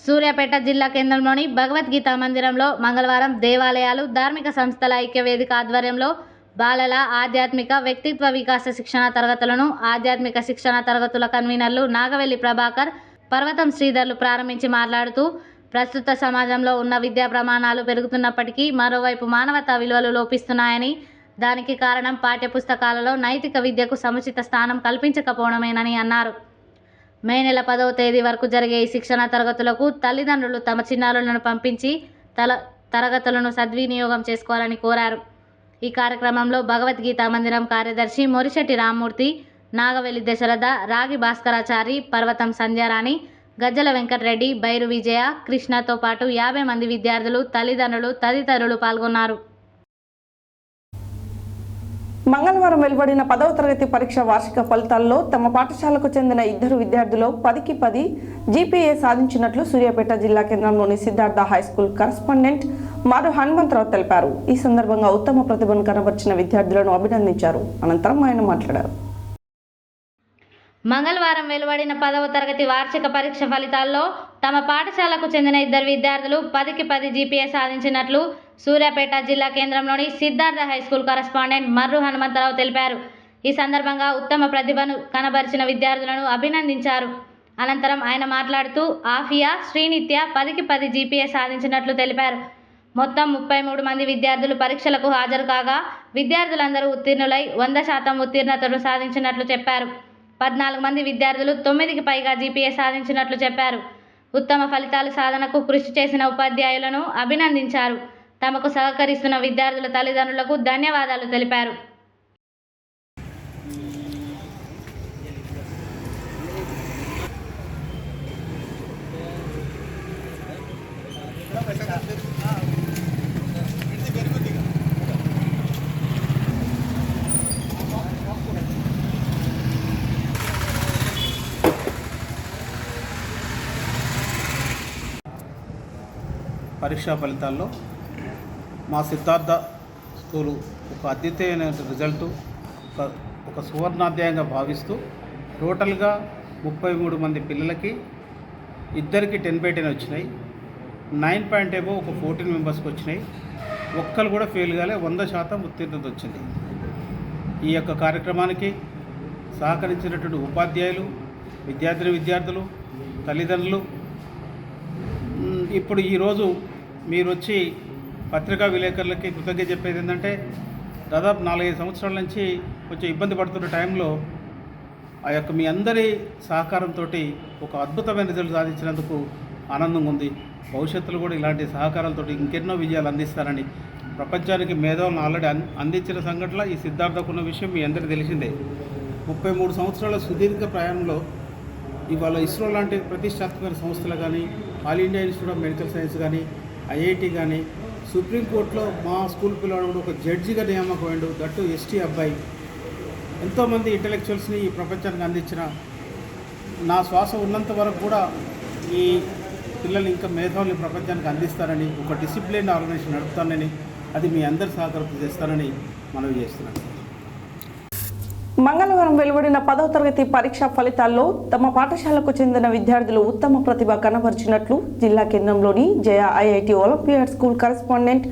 సూర్యాపేట జిల్లా కేంద్రంలోని భగవద్గీత మందిరంలో మంగళవారం దేవాలయాలు, ధార్మిక సంస్థల ఐక్యవేదిక ఆధ్వర్యంలో బాలల ఆధ్యాత్మిక వ్యక్తిత్వ వికాస శిక్షణ తరగతులను ఆధ్యాత్మిక శిక్షణ తరగతుల కన్వీనర్లు నాగవెల్లి ప్రభాకర్, పర్వతం శ్రీధర్లు ప్రారంభించి మాట్లాడుతూ ప్రస్తుత సమాజంలో ఉన్న విద్యా ప్రమాణాలు పెరుగుతున్నప్పటికీ మరోవైపు మానవతా విలువలు లోపిస్తున్నాయని, దానికి కారణం పాఠ్యపుస్తకాలలో నైతిక విద్యకు సముచిత స్థానం కల్పించకపోవడమేనని అన్నారు. మే నెల 10వ తేదీ వరకు జరిగే ఈ శిక్షణ తరగతులకు తల్లిదండ్రులు తమ చిన్నారులను పంపించి తరగతులను సద్వినియోగం చేసుకోవాలని కోరారు. ఈ కార్యక్రమంలో భగవద్గీత మందిరం కార్యదర్శి మొరిశెట్టి రామ్మూర్తి, నాగవెల్లి దశరథ, రాగి భాస్కరాచారి, పర్వతం సంధ్యారాణి, గజ్జల వెంకటరెడ్డి, బైరు విజయ, కృష్ణతో పాటు 50 మంది విద్యార్థులు, తల్లిదండ్రులు తదితరులు పాల్గొన్నారు. మంగళవారం వెలువడిన 10వ తరగతి పరీక్ష వార్షిక ఫలితాల్లో తమ పాఠశాలకు చెందిన 2 విద్యార్థులు 10కి 10 జీపీఏ సాధించినట్లు సూర్యాపేట జిల్లా కేంద్రంలోని సిద్ధార్థ హైస్కూల్ కరస్పాండెంట్ మారు హనుమంతరావు తెలిపారు. ఈ సందర్భంగా ఉత్తమ ప్రతిభను కనబర్చిన విద్యార్థులను అభినందించారు. అనంతరం ఆయన మాట్లాడారు. మంగళవారం వెలువడిన 10వ తరగతి వార్షిక పరీక్ష ఫలితాల్లో తమ పాఠశాలకు చెందిన 2 విద్యార్థులు 10కి 10 జీపీఏ సాధించినట్లు సూర్యాపేట జిల్లా కేంద్రంలోని సిద్ధార్థ హైస్కూల్ కరస్పాండెంట్ మర్రు హనుమంతరావు తెలిపారు. ఈ సందర్భంగా ఉత్తమ ప్రతిభను కనబరిచిన విద్యార్థులను అభినందించారు. అనంతరం ఆయన మాట్లాడుతూ ఆఫియా, శ్రీనిత్య 10కి 10 జీపీఏ సాధించినట్లు తెలిపారు. మొత్తం 33 మంది విద్యార్థులు పరీక్షలకు హాజరు కాగా విద్యార్థులందరూ ఉత్తీర్ణులై 100% ఉత్తీర్ణతను సాధించినట్లు చెప్పారు. 14 మంది విద్యార్థులు 9కి పైగా జీపీఏ సాధించినట్లు చెప్పారు. ఉత్తమ ఫలితాల సాధనకు కృషి చేసిన ఉపాధ్యాయులను అభినందించారు. తమకు సహకరిస్తున్న విద్యార్థుల తల్లిదండ్రులకు ధన్యవాదాలు తెలిపారు. పరీక్షా ఫలితాల్లో మా సిద్ధార్థ స్కూలు ఒక అద్వితీయమైన రిజల్టు, ఒక సువర్ణాధ్యాయంగా భావిస్తూ టోటల్గా 33 మంది పిల్లలకి 2కి 10/10 వచ్చినాయి. 9 above ఒక 14 మెంబర్స్కి వచ్చినాయి. ఒక్కరు కూడా ఫెయిల్ కాలే, 100% ఉత్తీర్ణత వచ్చింది. ఈ యొక్క కార్యక్రమానికి సహకరించినటువంటి ఉపాధ్యాయులు, విద్యార్థులు, తల్లిదండ్రులు, ఇప్పుడు ఈరోజు మీరు వచ్చి పత్రికా విలేకరులకి కృతజ్ఞత చెప్పేది ఏంటంటే, దాదాపు 4-5 సంవత్సరాల నుంచి కొంచెం ఇబ్బంది పడుతున్న టైంలో ఆ యొక్క మీ అందరి సహకారంతో ఒక అద్భుతమైన రిజల్ట్ సాధించినందుకు ఆనందంగా ఉంది. భవిష్యత్తులో కూడా ఇలాంటి సహకారాలతో ఇంకెన్నో విజయాలు అందిస్తారని, ప్రపంచానికి మేధావులను ఆల్రెడీ అందించిన సంఘటన ఈ సిద్ధార్థకున్న విషయం మీ అందరికీ తెలిసిందే. 33 సంవత్సరాల సుదీర్ఘ ప్రయాణంలో ఇవాళ ఇస్రో లాంటి ప్రతిష్టాత్మక సంస్థలు కానీ, all India institute of medical science కానీ, ఐఐటి కానీ, సుప్రీంకోర్టులో మా స్కూల్ పిల్లవాడు ఒక జడ్జిగా నియామకమైండు, దట్టు ఎస్టీ అబ్బాయి. ఎంతోమంది ఇంటలెక్చువల్స్ని ఈ ప్రపంచానికి అందించిన నా శ్వాస ఉన్నంత వరకు కూడా ఈ పిల్లలు ఇంకా మేధావుల్ని ప్రపంచానికి అందిస్తారని, ఒక డిసిప్లిన్ ఆర్గనైజేషన్ నడుపుతానని, అది మీ అందరి సహకారం చేస్తానని మనవి చేస్తున్నాను. మంగళవారం వెలువడిన 10వ తరగతి పరీక్షా ఫలితాల్లో తమ పాఠశాలకు చెందిన విద్యార్థులు ఉత్తమ ప్రతిభ కనబరిచినట్లు జిల్లా కేంద్రంలోని జయ ఐఐటి ఒలింపియాడ్ స్కూల్ కరెస్పాండెంట్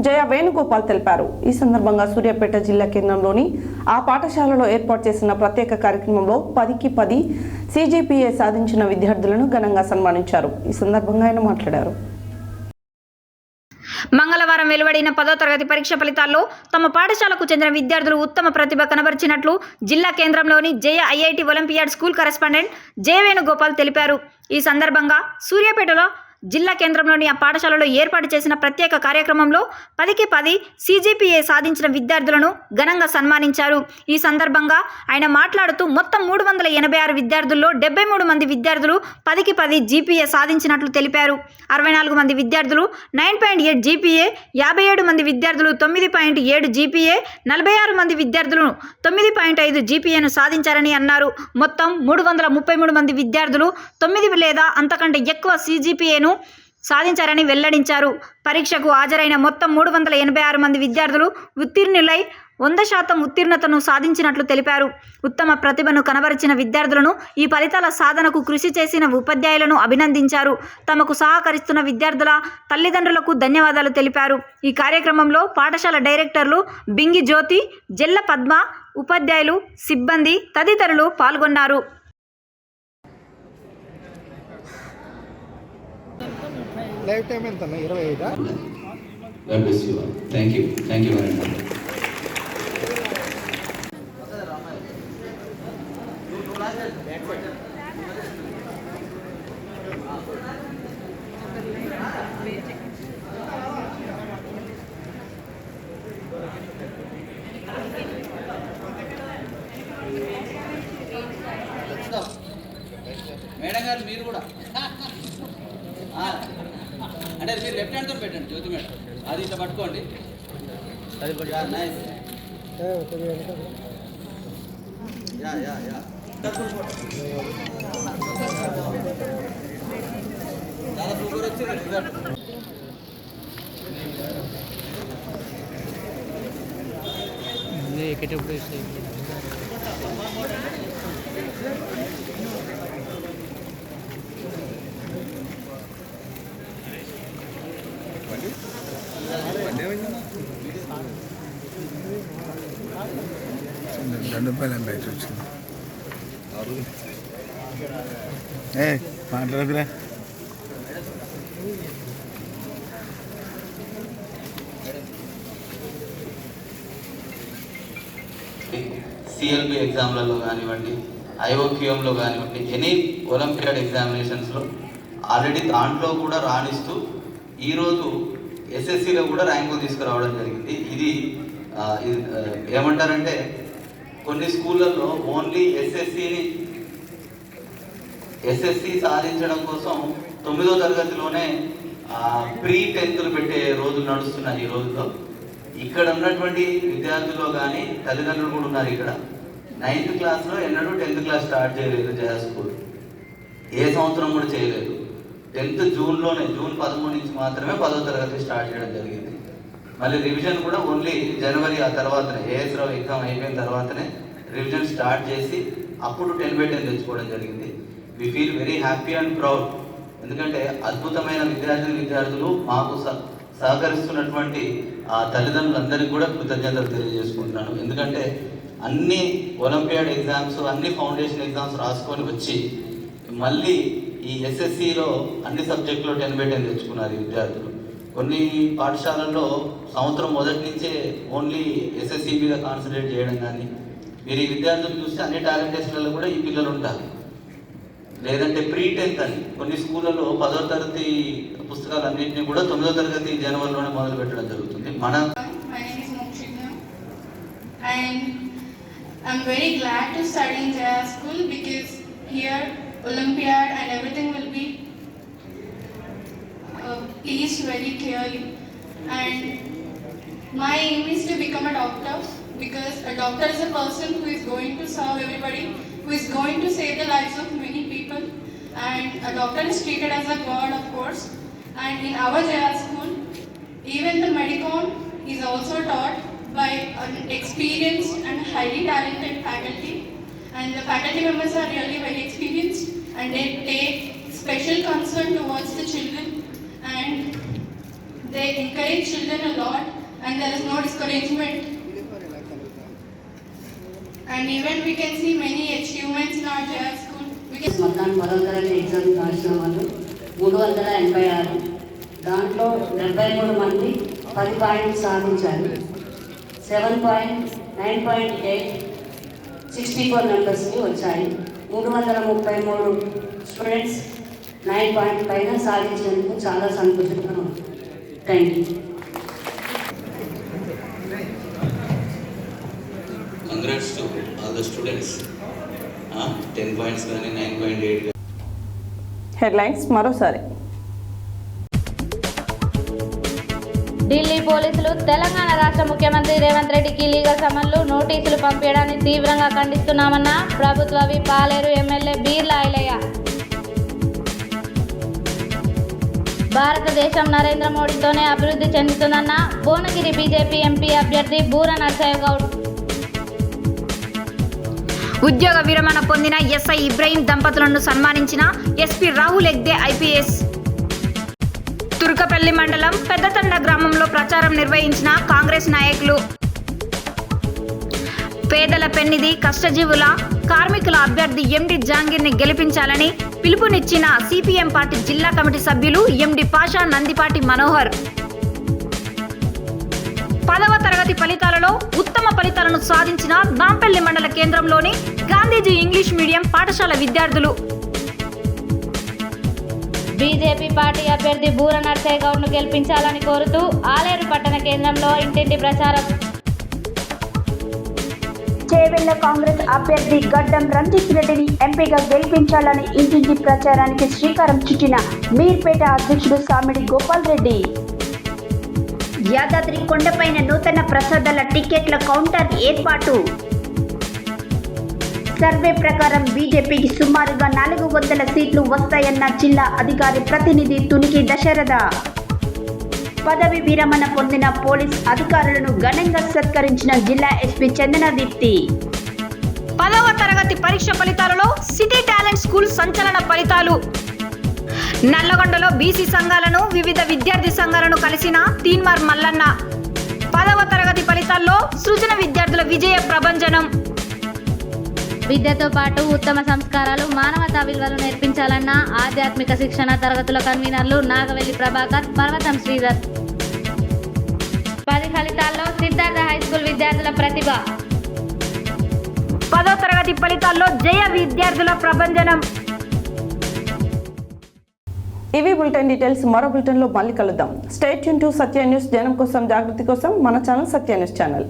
జయ వేణుగోపాల్ తెలిపారు. ఈ సందర్భంగా సూర్యాపేట జిల్లా కేంద్రంలోని ఆ పాఠశాలలో ఏర్పాటు చేసిన ప్రత్యేక కార్యక్రమంలో 10కి 10 CGPA సాధించిన విద్యార్థులను ఘనంగా సన్మానించారు. ఈ సందర్భంగా ఆయన మాట్లాడారు. మంగళవారం వెలువడిన 10వ తరగతి పరీక్ష ఫలితాల్లో తమ పాఠశాలకు చెందిన విద్యార్థులు ఉత్తమ ప్రతిభ కనబరిచినట్లు జిల్లా కేంద్రంలోని జయ ఐఐటి ఒలింపియాడ్ స్కూల్ కరెస్పాండెంట్ జయ వేణుగోపాల్ తెలిపారు. ఈ సందర్భంగా సూర్యాపేటలో జిల్లా కేంద్రంలోని ఆ పాఠశాలలో ఏర్పాటు చేసిన ప్రత్యేక కార్యక్రమంలో 10కి 10 CGPA సాధించిన విద్యార్థులను ఘనంగా సన్మానించారు. ఈ సందర్భంగా ఆయన మాట్లాడుతూ మొత్తం 386 విద్యార్థుల్లో 73 మంది విద్యార్థులు 10కి 10 GPA సాధించినట్లు తెలిపారు. 64 మంది విద్యార్థులు 9.8 GPA, 57 మంది విద్యార్థులు 9.7 GPA, 46 మంది విద్యార్థులు 9.5 GPAను సాధించారని అన్నారు. మొత్తం 333 మంది విద్యార్థులు 9 లేదా అంతకంటే ఎక్కువ CGPAను సాధించారని వెల్లడించారు. పరీక్షకు హాజరైన మొత్తం 386 మంది విద్యార్థులు ఉత్తీర్ణులై 100% ఉత్తీర్ణతను సాధించినట్లు తెలిపారు. ఉత్తమ ప్రతిభను కనబరిచిన విద్యార్థులను, ఈ ఫలితాల సాధనకు కృషి చేసిన ఉపాధ్యాయులను అభినందించారు. తమకు సహకరిస్తున్న విద్యార్థుల తల్లిదండ్రులకు ధన్యవాదాలు తెలిపారు. ఈ కార్యక్రమంలో పాఠశాల డైరెక్టర్లు బింగి జ్యోతి, జెల్ల పద్మ, ఉపాధ్యాయులు, సిబ్బంది తదితరులు పాల్గొన్నారు. లైఫ్ టైం ఎంత 25? God bless you all. Thank you very much. Madam గారు మీరు కూడా అంటే మీరు లెఫ్ట్ హ్యాండ్తో పెట్టండి జ్యోతి మేడం, అది ఇట్లా పట్టుకోండి. నైస్. చాలా సూపర్ వచ్చింది రిజల్ట్. ₹2 బయట వచ్చింది. మాట్లాడదురా. CLB ఎగ్జామ్లలో కానివ్వండి, IOQMలో కానివ్వండి, ఎనీ ఒలింపియాడ్ ఎగ్జామినేషన్స్లో ఆల్రెడీ దాంట్లో కూడా రాణిస్తూ ఈరోజు SSCలో కూడా ర్యాంకులు తీసుకురావడం జరిగింది. ఇది ఏమంటారంటే కొన్ని స్కూళ్ళల్లో ఓన్లీ SSC సాధించడం కోసం 9వ తరగతిలోనే ప్రీ 10th పెట్టే రోజులు నడుస్తున్నాయి. ఈ రోజుల్లో ఇక్కడ ఉన్నటువంటి విద్యార్థుల్లో కానీ తల్లిదండ్రులు కూడా ఉన్నారు. ఇక్కడ 9th క్లాస్లో ఎన్నడూ 10th క్లాస్ స్టార్ట్ చేయలేదు జయ స్కూల్, ఏ సంవత్సరం కూడా చేయలేదు. 10th జూన్ 13 నుంచి మాత్రమే 10వ తరగతి స్టార్ట్ చేయడం జరిగింది. మళ్ళీ రివిజన్ కూడా ఓన్లీ జనవరి ఆ తర్వాతనే, ASRAW ఎగ్జామ్ అయిపోయిన తర్వాతనే రివిజన్ స్టార్ట్ చేసి అప్పుడు 10/10 తెచ్చుకోవడం జరిగింది. We feel very happy and proud. ఎందుకంటే అద్భుతమైన విద్యార్థులు మాకు సహకరిస్తున్నటువంటి ఆ తల్లిదండ్రులందరికీ కూడా కృతజ్ఞతలు తెలియజేసుకుంటున్నాను. ఎందుకంటే అన్ని ఒలింపియాడ్ ఎగ్జామ్స్, అన్ని ఫౌండేషన్ ఎగ్జామ్స్ రాసుకొని వచ్చి మళ్ళీ ఈ SSCలో అన్ని సబ్జెక్టులో 10/10 తెచ్చుకున్నారు ఈ విద్యార్థులు. కొన్ని పాఠశాలల్లో సంవత్సరం మొదటి నుంచే ఓన్లీ SSC మీద కాన్సన్ట్రేట్ చేయడం కానీ, మీరు ఈ విద్యార్థులు చూస్తే అన్ని టాలెంట్ టెస్ట్లలో కూడా ఈ పిల్లలు ఉంటారు. లేదంటే ప్రీ 10th అని కొన్ని స్కూళ్ళలో 10వ తరగతి పుస్తకాలన్నింటినీ కూడా 9వ తరగతి జనవరిలోనే మొదలు పెట్టడం జరుగుతుంది. I'm very glad to study in Jaya School because here Olympiad and everything will be teached very clearly. And my aim is to become a doctor because a doctor is a person who is going to serve everybody, who is going to save the lives of many people. And a doctor is treated as a god, of course. And in our Jaya School, even the Medicon is also taught by an experienced and highly talented faculty, and the faculty members are really very experienced and they take special concern towards the children and they encourage children a lot and there is no discouragement. And even we can see many achievements in our JR school. మొత్తాన్ని 10వ తరగతి ఎగ్జామ్ రాసిన వాళ్ళు 386, దాంట్లో 73 మంది 10 పాయింట్స్ సాధించారు. 7.9.8 64 మెంబర్స్కి వచ్చాయి. 333 స్టూడెంట్స్ 9 పాయింట్ పైన సాధించేందుకు చాలా సంతోషంగా ఉంది. Thank you. Congrats to all the students. 10 points కానీ 9.8. హెడ్లైన్స్ మరోసారి. ఢిల్లీ పోలీసులు తెలంగాణ రాష్ట్ర ముఖ్యమంత్రి రేవంత్ రెడ్డికి లీగల్ సమన్లు నోటీసులు పంపించడాన్ని తీవ్రంగా ఖండిస్తున్నామన్న ప్రభుత్వ విప్ ఆలేరు ఎమ్మెల్యే బీర్లా ఐలయ్య. భారతదేశం నరేంద్ర మోడీతోనే అభివృద్ధి చెందుతుందన్న భువనగిరి బీజేపీ ఎంపీ అభ్యర్థి బూర నర్సయ్య గౌడ్. ఉద్యోగ విరమణ పొందిన ఎస్ఐ ఇబ్రహీం దంపతులను సన్మానించిన ఎస్పీ రాహుల్ ఎగ్దే ఐపీఎస్. తుర్కపల్లి మండలం పెద్దతండ గ్రామంలో ప్రచారం నిర్వహించిన కాంగ్రెస్ నాయకులు. పేదల పెన్నిధి కష్టజీవుల కార్మికుల అభ్యర్థి ఎండి జాంగీర్ని గెలిపించాలని పిలుపునిచ్చిన సిపిఎం పార్టీ జిల్లా కమిటీ సభ్యులు ఎండి పాషా, నందిపాటి మనోహర్. 10వ తరగతి ఫలితాలలో ఉత్తమ ఫలితాలను సాధించిన నాంపల్లి మండల కేంద్రంలోని గాంధీజీ ఇంగ్లీష్ మీడియం పాఠశాల విద్యార్థులు. బీజేపీ పార్టీ అభ్యర్థి బూర నర్సయ్య గౌడ్ను గెలిపించాలని కోరుతూ ఆలేరు పట్టణ కేంద్రంలో ఇంటింటి ప్రచారం. చేవెళ్ల కాంగ్రెస్ అభ్యర్థి గడ్డం రంజిత్ రెడ్డిని ఎంపీగా గెలిపించాలని ఇంటింటి ప్రచారానికి శ్రీకారం చుట్టిన మీర్పేట అధ్యక్షుడు సామిడి గోపాల్ రెడ్డి. యాదాద్రి కొండపైన నూతన ప్రసాదాల టికెట్ల కౌంటర్ ఏర్పాటు. సర్వే ప్రకారం బీజేపీకి సుమారుగా 400 సీట్లు వస్తాయన్న జిల్లా అధికారి ప్రతినిధి తునికి దశరథ. పదవి విరమణ పొందిన పోలీస్ అధికారులను ఘనంగా సత్కరించిన జిల్లా ఎస్పీ చందన దీప్తి. 10వ తరగతి పరీక్ష ఫలితాలలో సిటీ టాలెంట్ స్కూల్ సంచలన ఫలితాలు. నల్లగొండలో బీసీ సంఘాలను వివిధ విద్యార్థి సంఘాలను కలిసిన తీన్మార్ మల్లన్న. 10వ తరగతి ఫలితాల్లో సృజన విద్యార్థుల విజయ ప్రభంజనం. విద్యతో పాటు ఉత్తమ సంస్కారాలు, మానవతా విలువలు నేర్పించాలన్న ఆధ్యాత్మిక శిక్షణ తరగతుల కన్వీనర్లు నాగవెల్లి ప్రభాకర్, పర్వతం శ్రీధర్. 10 ఫలితాల్లో సిద్ధార్థ హైస్కూల్ విద్యార్థుల ప్రతిభ. 10వ తరగతి ఫలితాల్లో జయ విద్యార్థుల ప్రభంజనం. ఇవి బులెటిన్ డీటెయిల్స్. మరో బులెటిన్లో మళ్ళీ కలుద్దాం. Stay tune to Satya news. జనం కోసం, జాగృతి కోసం మన ఛానల్ సత్య న్యూస్ ఛానల్.